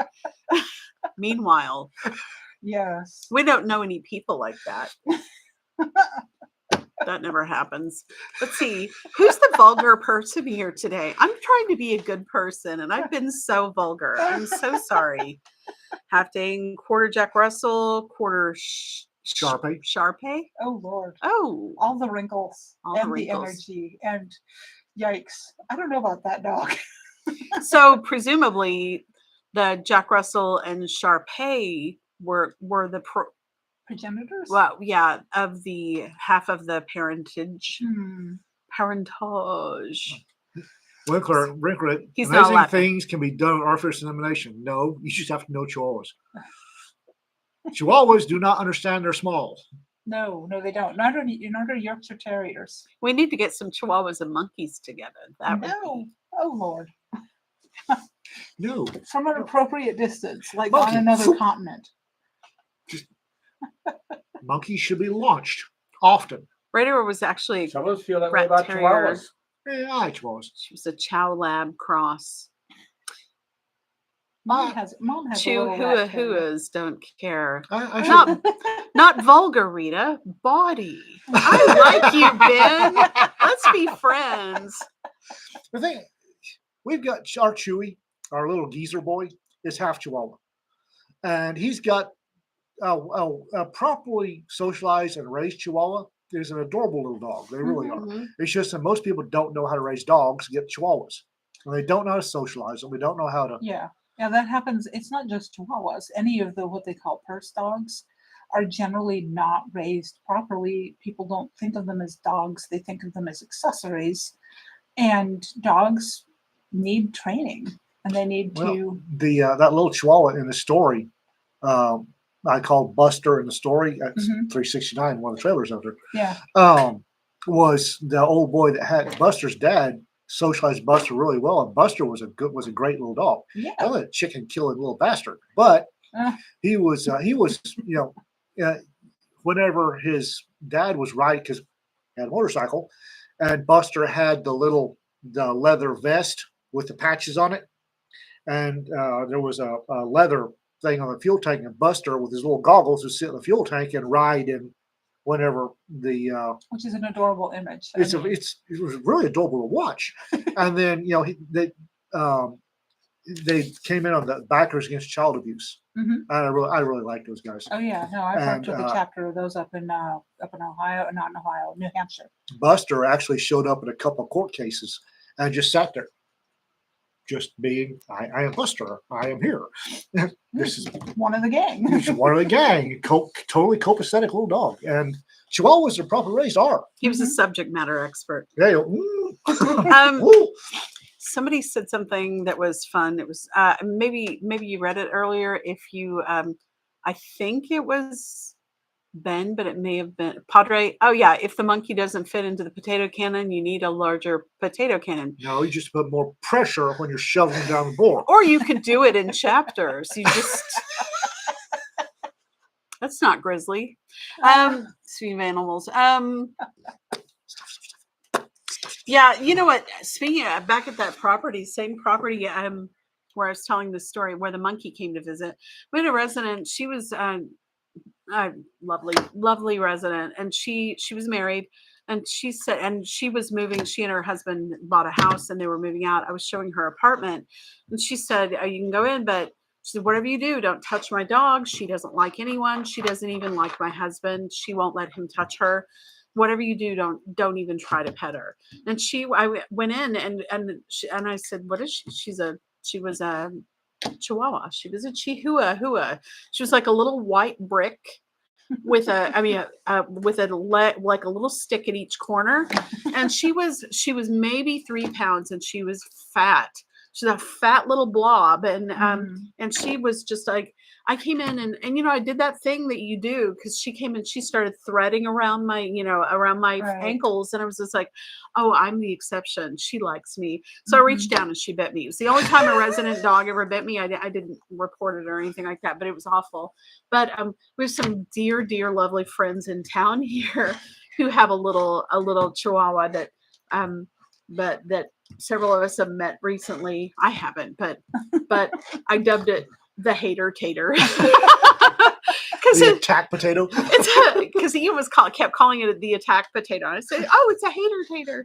Meanwhile, Yes. we don't know any people like that. That never happens. Let's see. Who's the vulgar person here today? I'm trying to be a good person and I've been so vulgar. I'm so sorry. Half Dane, quarter Jack Russell, quarter Sharpie. Sharpie. Oh Lord! Oh, All the wrinkles All the and the wrinkles. energy and yikes! I don't know about that dog. so presumably the Jack Russell and Sharpei were the Progenitors. well, yeah, of the half of the parentage. Parentage. Winkler, He's not amazing laughing. things can be done with artificial insemination. No, you just have to know Chihuahuas. Chihuahuas do not understand they're small. No, they don't. Not are Yorkshire Terriers. We need to get some Chihuahuas and monkeys together. That would No. be. Oh Lord! No. From an appropriate distance, like Monkey. on another continent. Monkeys should be launched often. Radar was actually Some of us feel that way Rat about terrier. chihuahuas. Yeah, I like Chihuahuas. she was a Chow Lab cross. Mom has a Two little rat terrier. hua-huas don't care. I should. Not, not vulgar, Rita. Body. I like you, Ben. Let's be friends. The thing, we've got our Chewy, our little geezer boy, is half Chihuahua, and he's got a properly socialized and raised Chihuahua. Is an adorable little dog. They really are. Mhm. It's just that most people don't know how to raise dogs, get Chihuahuas, and they don't know how to socialize them. We don't know how to. Yeah, that happens. It's not just Chihuahuas. Any of the what they call purse dogs are generally not raised properly. People don't think of them as dogs. They think of them as accessories. And dogs need training, and they need Well, to. the that little Chihuahua in the story, I called Buster in the story. That's Mhm. 369, one of the trailers out there. Yeah, Was the old boy that had Buster's dad socialized Buster really well, and Buster was a great little dog. yeah. Not a chicken killing little bastard, but Uh, he was whenever his dad was riding because he had a motorcycle, and Buster had the leather vest with the patches on it, and there was a leather thing on the fuel tank, and Buster with his little goggles would sit in the fuel tank and ride in whenever the which is an adorable image. it was really adorable to watch. And then they came in on the backers against child abuse. Mhm. I really like those guys. Oh yeah, no, I've And, worked with a chapter of those up in Ohio, not in Ohio, New Hampshire. Buster actually showed up in a couple of court cases and just sat there, just being, I am Buster, I am here. This is One of the gang. he's one of the gang, totally copacetic little dog, and Chihuahuas are properly raised are. He was a Mhm. subject matter expert. They Um, somebody said something that was fun. It was maybe you read it earlier. If you, I think it was Ben, but it may have been Padre. Oh yeah, if the monkey doesn't fit into the potato cannon, you need a larger potato cannon. No, you just put more pressure when you're shoving down the board. Or you could do it in chapters. You just that's not grizzly. Speaking of animals. Yeah, you know what? Speaking of back at that property, same property, where I was telling the story where the monkey came to visit. We had a resident. She was lovely resident, and she was married, and she said, and she was moving. She and her husband bought a house, and they were moving out. I was showing her apartment, and she said, "You can go in, but." She said, whatever you do, don't touch my dog. She doesn't like anyone. She doesn't even like my husband. She won't let him touch her. Whatever you do, don't even try to pet her. And I went in and I said, what is she? She was a Chihuahua. She was a Chihuahua. She was like a little white brick with like a little stick at each corner. And she was maybe 3 pounds, and she was fat. She's a fat little blob, and she was just like, I came in and I did that thing that you do, because she came in, she started threading around my Right. ankles, and I was just like, oh, I'm the exception. She likes me, so I reached down and she bit me. It was the only time a resident dog ever bit me. I didn't report it or anything like that, but it was awful. But we have some dear lovely friends in town here who have a little Chihuahua that that several of us have met recently. I haven't, but I dubbed it the hater tater. Because The attack potato. it's because he almost kept calling it the attack potato. And I said, "Oh, it's a hater tater,"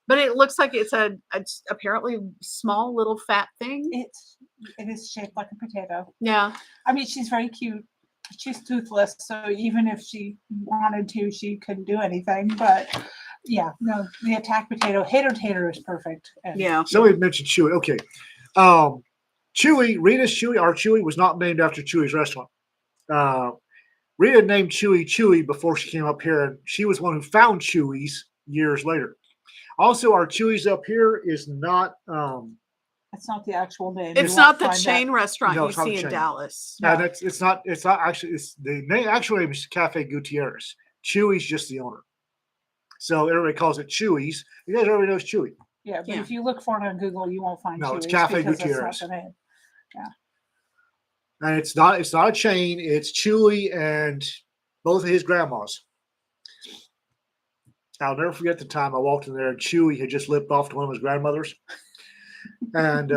but it looks like it's apparently small little fat thing. It is shaped like a potato. Yeah, I mean, she's very cute. She's toothless, so even if she wanted to, she couldn't do anything. But yeah, no, the attack potato, hater tater is perfect. And yeah. Somebody mentioned Chewy. Okay. Rita's Chewy, our Chewy was not named after Chewy's restaurant. Rita named Chewy before she came up here, and she was one who found Chewy's years later. Also, our Chewy's up here is not. it's not the actual name. It's You not won't the find chain that. restaurant No, you it's not see the in chain. Dallas. And it's not actually. It's the name. Actual name is Cafe Gutierrez. Chewy's just the owner. So everybody calls it Chewy's. You guys already know it's Chewy. Yeah, but Yeah. if you look for it on Google, you won't find No, it's Chewy's Cafe because Gutierrez. that's not the name. And it's not a chain. It's Chewy and both of his grandmas. I'll never forget the time I walked in there and Chewy had just lipped off to one of his grandmothers. And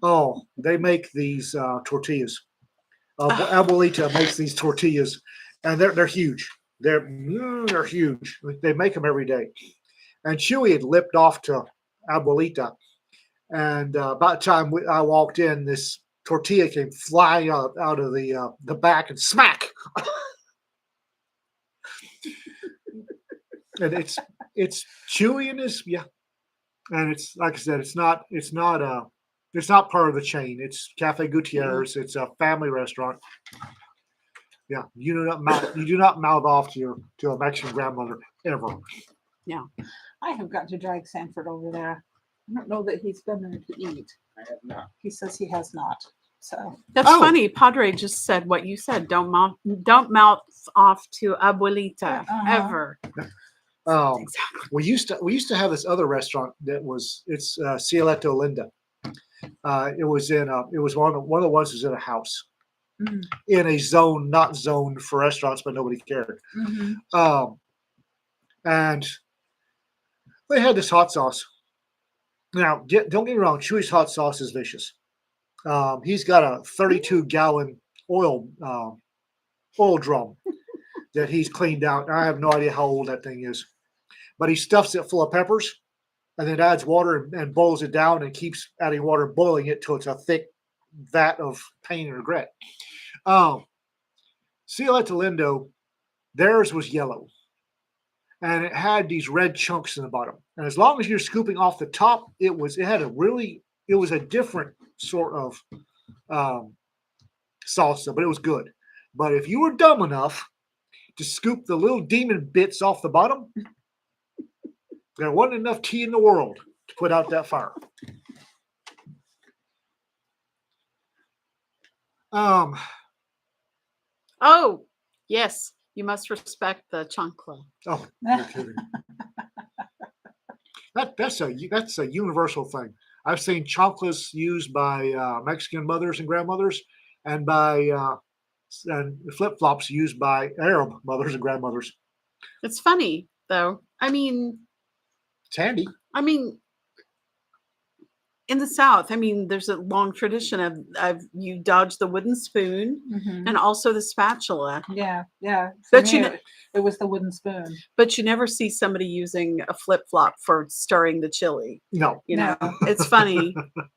Oh, they make these tortillas. Abuelita makes these tortillas, and they're huge. They're huge. They make them every day. And Chewy had lipped off to Abuelita, and about the time I walked in, this tortilla came flying out of the back and smack. And it's Chewy and his and it's like I said, it's not part of the chain. It's Cafe Gutierrez. It's a family restaurant. Yeah, you do not mouth off to a Mexican grandmother ever. I have got to drag Sanford over there. I don't know that he's been there to eat. I have not. He says he has not. So That's funny. Padre just said what you said. Don't mouth off to Abuelita ever. Exactly. We used to have this other restaurant that it's Cielito Linda. It was one of the ones that was in a house in a zone not zoned for restaurants, but nobody cared. And they had this hot sauce. Now, don't get me wrong, Chewy's hot sauce is vicious. He's got a 32-gallon oil drum that he's cleaned out. I have no idea how old that thing is, but he stuffs it full of peppers and then adds water and boils it down and keeps adding water and boiling it till it's a thick vat of pain and regret. Cielito Lindo, theirs was yellow, and it had these red chunks in the bottom. And as long as you're scooping off the top, it was a different sort of salsa, but it was good. But if you were dumb enough to scoop the little demon bits off the bottom, there wasn't enough tea in the world to put out that fire. Oh, yes. You must respect the chancla. Oh, you're kidding. That's a universal thing. I've seen chanclas used by Mexican mothers and grandmothers, and by and flip-flops used by Arab mothers and grandmothers. It's funny, though. I mean, it's handy. I mean, in the South, there's a long tradition of you dodge the wooden spoon and also the spatula. Yeah. But it was the wooden spoon. But you never see somebody using a flip-flop for stirring the chili. No. You know, it's funny.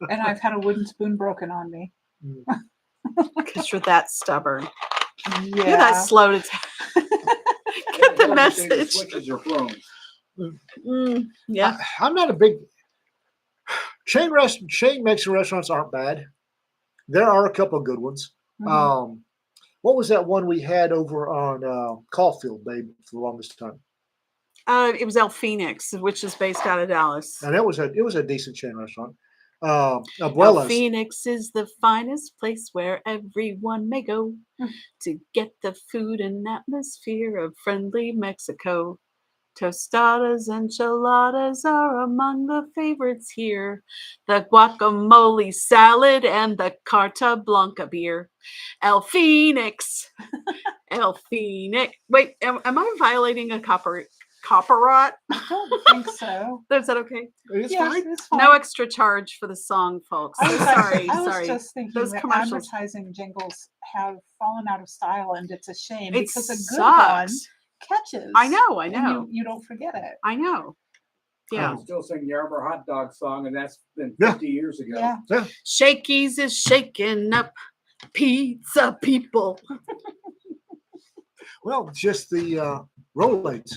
And I've had a wooden spoon broken on me. Because you're that stubborn. Yeah. You're that slow to get the message. Switches are thrown. Yeah. I'm not a big chain Mexican restaurants aren't bad. There are a couple of good ones. What was that one we had over on Caulfield, babe, for the longest time? It was El Phoenix, which is based out of Dallas. And it was a decent chain restaurant. El Phoenix is the finest place where everyone may go to get the food and atmosphere of friendly Mexico. Tostadas and enchiladas are among the favorites here. The guacamole salad and the Carta Blanca beer. El Phoenix. El Phoenix. Wait, am I violating a copyright? I don't think so. Is that okay? It's fine. It's fine. No extra charge for the song, folks. I Sorry. was just thinking Those that commercials. advertising jingles have fallen out of style, and it's a shame It because a good sucks. one catches. I know. And you don't forget it. I know. Yeah. I'm still singing the Arbor Hot Dog song, and that's been 50 years ago. Yeah. Shakey's is shaking up pizza people. Well, just the Rolaids.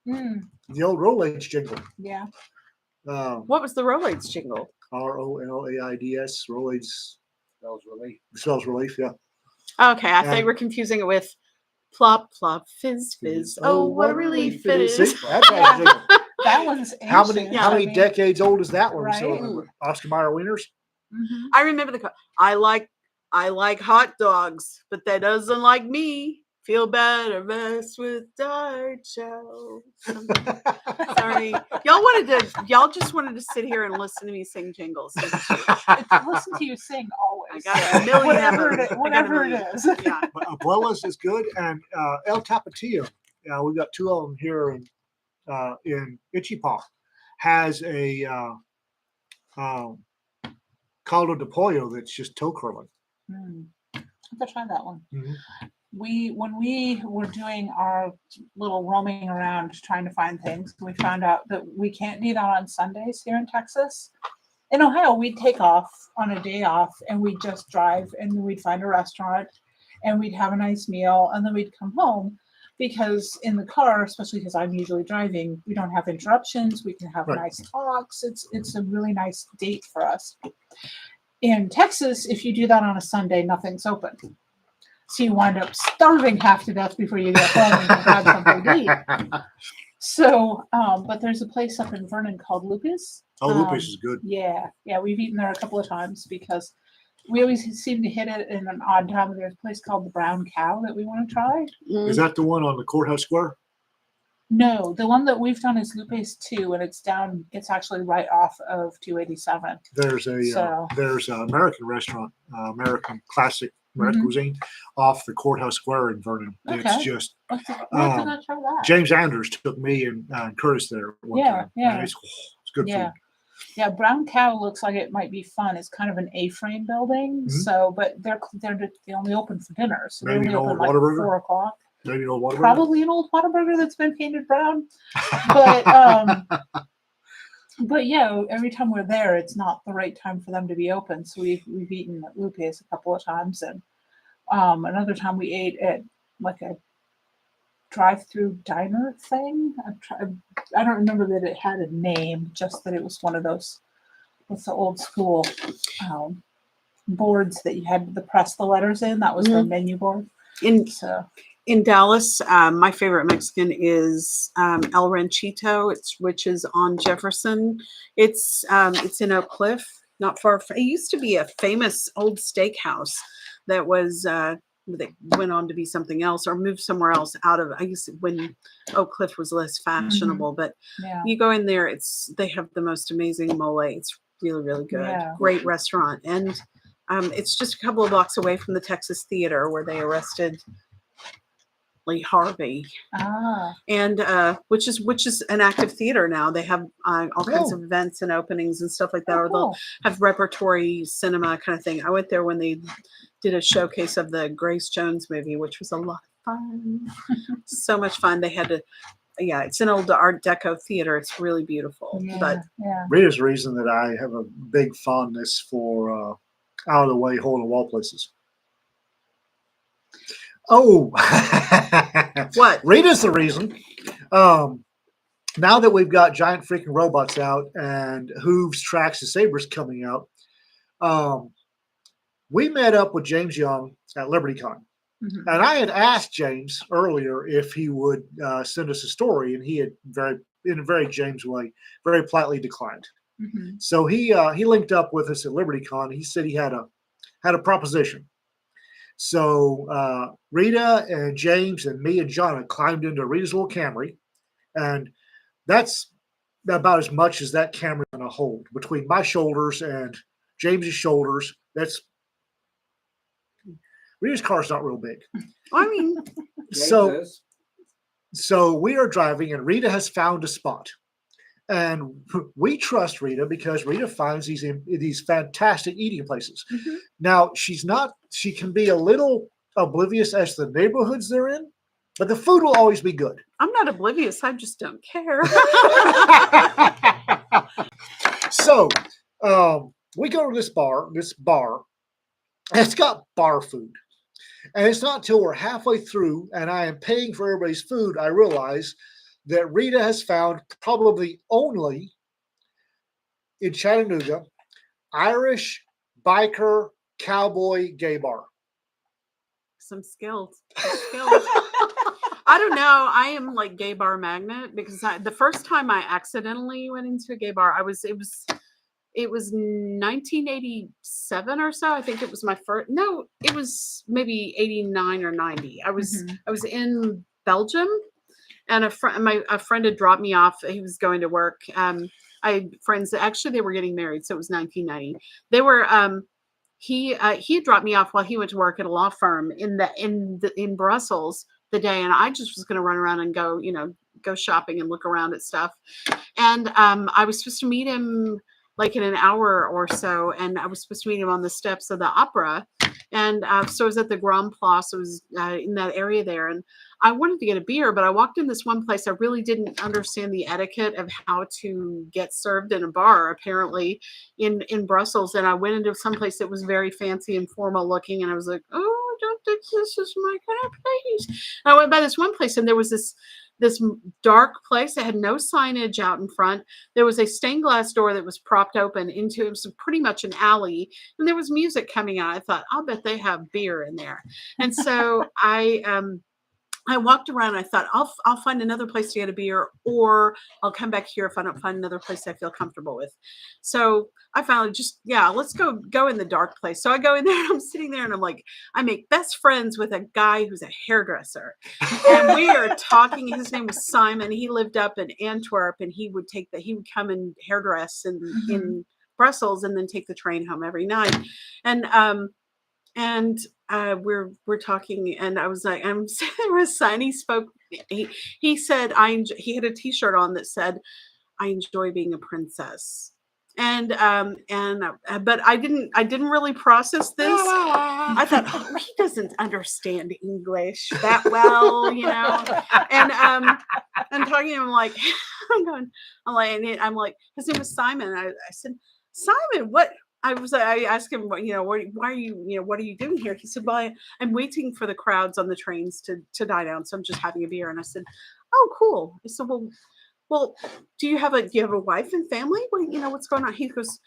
The old Rolaids jingle. Yeah. What was the Rolaids jingle? Rolaids. Rolaids. Spells relief. Spells relief, yeah. Okay, I thought you were confusing it with plop, plop, fizz, fizz. Oh, what a relief it is. See, that's our jingle. That one's ancient. How many decades old is that one? Right. So, Oscar Mayer Wieners. I remember I like hot dogs, but that doesn't like me. Feel better best with diet show. Sorry, y'all just wanted to sit here and listen to me sing jingles. Listen to you sing always. I got a million. Whatever it is. Yeah. Abuela's is good, and El Tapatio. We've got two of them here in Ichipa. Has a caldo de pollo that's just toe curling. I have to try that one. Mhm. When we were doing our little roaming around trying to find things, we found out that we can't do that on Sundays here in Texas. In Ohio, we'd take off on a day off and we'd just drive and we'd find a restaurant and we'd have a nice meal and then we'd come home, because in the car, especially because I'm usually driving, we don't have interruptions. We can have Right. nice talks. It's a really nice date for us. In Texas, if you do that on a Sunday, nothing's open. So you wind up starving half to death before you get home and can have something to eat. So, but there's a place up in Vernon called Lucas. Oh, Lupus is good. Yeah, we've eaten there a couple of times because we always seem to hit it in an odd time. There's a place called the Brown Cow that we want to try. Is that the one on the courthouse square? No, the one that we've done is Lupe's 2, and it's down. It's actually right off of 287. There's an American restaurant, American classic American cuisine, off the courthouse square in Vernon. Okay. It's just We'll have to go try that. James Anders took me and Curtis there one time. And it's good food. Yeah, Brown Cow looks like it might be fun. It's kind of an A-frame building, so but they only open for dinner, so Maybe they an only old open like Whataburger? 4 o'clock. Maybe an old Whataburger? Probably an old Whataburger that's been painted brown. But yeah, every time we're there, it's not the right time for them to be open. So we've eaten at Lupe's a couple of times, and another time we ate at like a drive-through diner thing. I don't remember that it had a name, just that it was one of those, what's the old school boards that you had to press the letters in. That was their menu board. In Dallas, my favorite Mexican is El Ranchito, which is on Jefferson. It's in Oak Cliff, not far from. It used to be a famous old steakhouse that was that went on to be something else or moved somewhere else out of. I guess when Oak Cliff was less fashionable, but you go in there, they have the most amazing mole. It's really, really good. Yeah. Great restaurant, and it's just a couple of blocks away from the Texas Theater where they arrested Lee Harvey, and which is an active theater now. They have all kinds of events and openings and stuff like that, or they'll have repertory cinema kind of thing. I went there when they did a showcase of the Grace Jones movie, which was a lot of fun. So much fun. They had to, it's an old Art Deco theater. It's really beautiful. Rita's the reason that I have a big fondness for out of the way hole in the wall places. Oh, what? Rita's the reason. Now that we've got giant freaking robots out and Hooves, Tracks, and Sabres coming out, we met up with James Young at LibertyCon. And I had asked James earlier if he would send us a story, and he had in a very James way, very politely declined. So he linked up with us at LibertyCon. He said he had a proposition. So Rita and James and me and John climbed into Rita's little Camry, and that's about as much as that Camry's going to hold between my shoulders and James's shoulders. That's Rita's car's not real big. I mean, so we are driving, and Rita has found a spot. And we trust Rita because Rita finds these fantastic eating places. Now, she can be a little oblivious as to the neighborhoods they're in, but the food will always be good. I'm not oblivious. I just don't care. So we go to this bar, and it's got bar food. And it's not until we're halfway through and I am paying for everybody's food, I realize that Rita has found probably only in Chattanooga Irish biker cowboy gay bar. Some skills. I don't know. I am like gay bar magnet because the first time I accidentally went into a gay bar, it was 1987 or so. I think it was my first. No, it was maybe 89 or 90. I was in Belgium, and a friend had dropped me off. He was going to work. I had friends that actually they were getting married, so it was 1990. They were. He had dropped me off while he went to work at a law firm in Brussels the day, and I just was going to run around and go shopping and look around at stuff. And I was supposed to meet him like in an hour or so, and I was supposed to meet him on the steps of the opera. And so I was at the Grand Place. I was in that area there, and I wanted to get a beer, but I walked in this one place. I really didn't understand the etiquette of how to get served in a bar, apparently, in Brussels. And I went into some place that was very fancy and formal looking, and I was like, oh, I don't think this is my kind of place. And I went by this one place, and there was this dark place that had no signage out in front. There was a stained glass door that was propped open into, it was pretty much an alley, and there was music coming out. I thought, I'll bet they have beer in there. And so I walked around. And I thought, I'll find another place to get a beer, or I'll come back here if I don't find another place I feel comfortable with. So I finally let's go in the dark place. So I go in there, and I'm sitting there, and I'm like, I make best friends with a guy who's a hairdresser, and we are talking. His name was Simon. He lived up in Antwerp, and he would come and hairdress in Brussels, and then take the train home every night. And we're talking, and I was like, I'm sitting there with Simon. He spoke. He said, he had a T-shirt on that said, "I enjoy being a princess." But I didn't really process this. I thought, oh, he doesn't understand English that well, you know. And I'm talking to him like, I'm like, his name was Simon. I said, Simon, what? I asked him, why are you doing here? He said, well, I'm waiting for the crowds on the trains to die down, so I'm just having a beer. And I said, oh, cool. I said, well, do you have a wife and family? What's going on? He goes,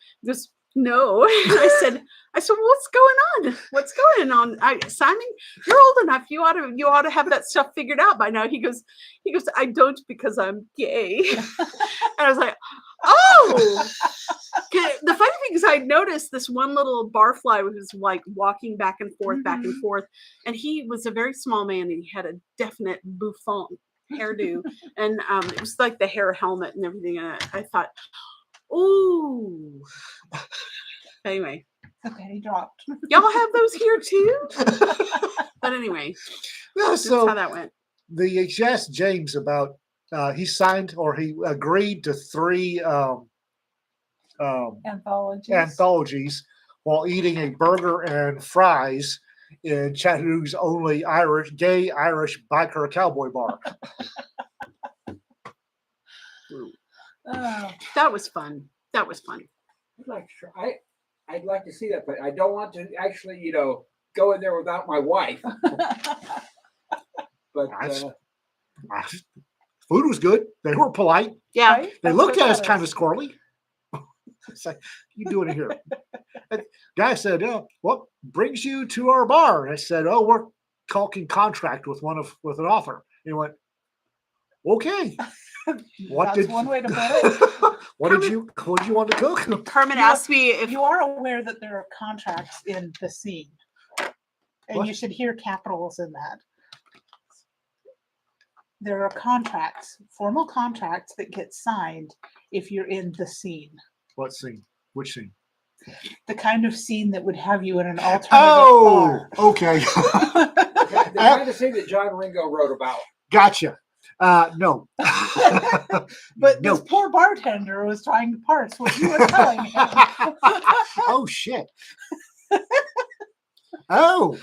no. And I said, well, what's going on? What's going on? Simon, you're old enough. You ought to have that stuff figured out by now. He goes, I don't, because I'm gay. And I was like, oh. The funny thing is, I noticed this one little barfly was like walking back and forth, and he was a very small man, and he had a definite bouffant hairdo, and it was like the hair helmet and everything. And I thought, ooh. Anyway, okay, he dropped. Y'all have those here too. But anyway, that's how that went. The asked James about he signed, or he agreed to 3 anthologies while eating a burger and fries in Chattanooga's only gay Irish biker cowboy bar. That was fun. I'd like to see that, but I don't want to actually, go in there without my wife. But food was good. They were polite. Yeah, right? They looked at us kind of squirrely. It's like, you doing it here? And guy said, what brings you to our bar? And I said, oh, we're talking contract with an author. And he went, okay. That's one way to put it. What did you want to cook? Kermit asked me if you are aware that there are contracts in the scene, and What? you should hear capitals in that. There are contracts, formal contracts that get signed if you're in the scene. What scene? Which scene? The kind of scene that would have you in an alternative Oh, bar. okay. the kind of thing that John Ringo wrote about. Gotcha. No. But No. this poor bartender was trying to parse what you were telling him. Oh, shit. Oh.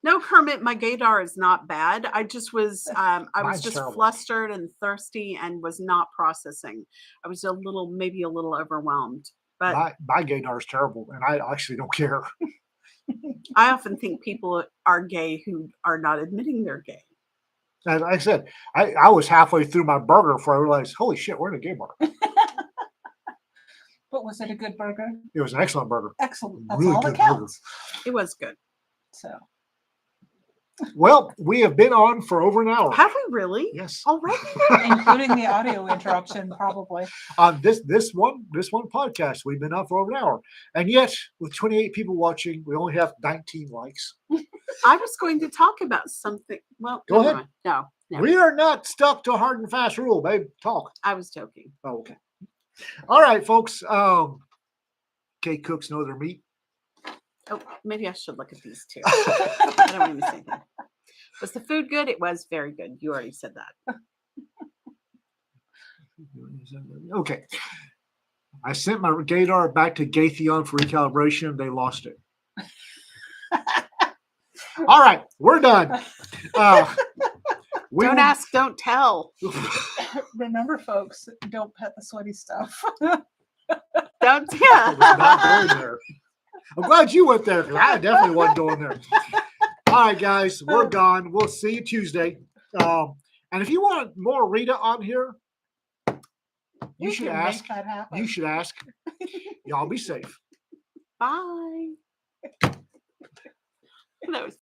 no, Kermit, my gaydar is not bad. I just was I was Mine's just terrible. flustered and thirsty and was not processing. I was maybe a little overwhelmed. But My gaydar is terrible, and I actually don't care. I often think people are gay who are not admitting they're gay. As I said, I was halfway through my burger before I realized, holy shit, we're in a gay bar. But was it a good burger? It was an excellent burger. Excellent. That's Really all good that counts. It was good. So Well, we have been on for over an hour. Have we really? Yes. Already? including the audio interruption, probably. On this one podcast, we've been on for over an hour. And yet, with 28 people watching, we only have 19 likes. I was going to talk about something. Well, Go never ahead. mind. No. We are not stuck to a hard and fast rule, babe. Talk. I was joking. Oh, okay. All right, folks. Gay cooks know their meat. Oh, maybe I should look at these too. I don't want to say that. Was the food good? It was very good. You already said that. Okay. I sent my gator back to Gaytheon for recalibration. They lost it. All right, we're done. We Don't will- ask, don't tell. Remember, folks, don't pet the sweaty stuff. Don't I was not yeah. going there. I'm glad you went there because I definitely wasn't going there. All right, guys, we're gone. We'll see you Tuesday. And if you want more Rita on here, you We should can ask. make that happen. You should ask. Y'all be safe. Bye. That was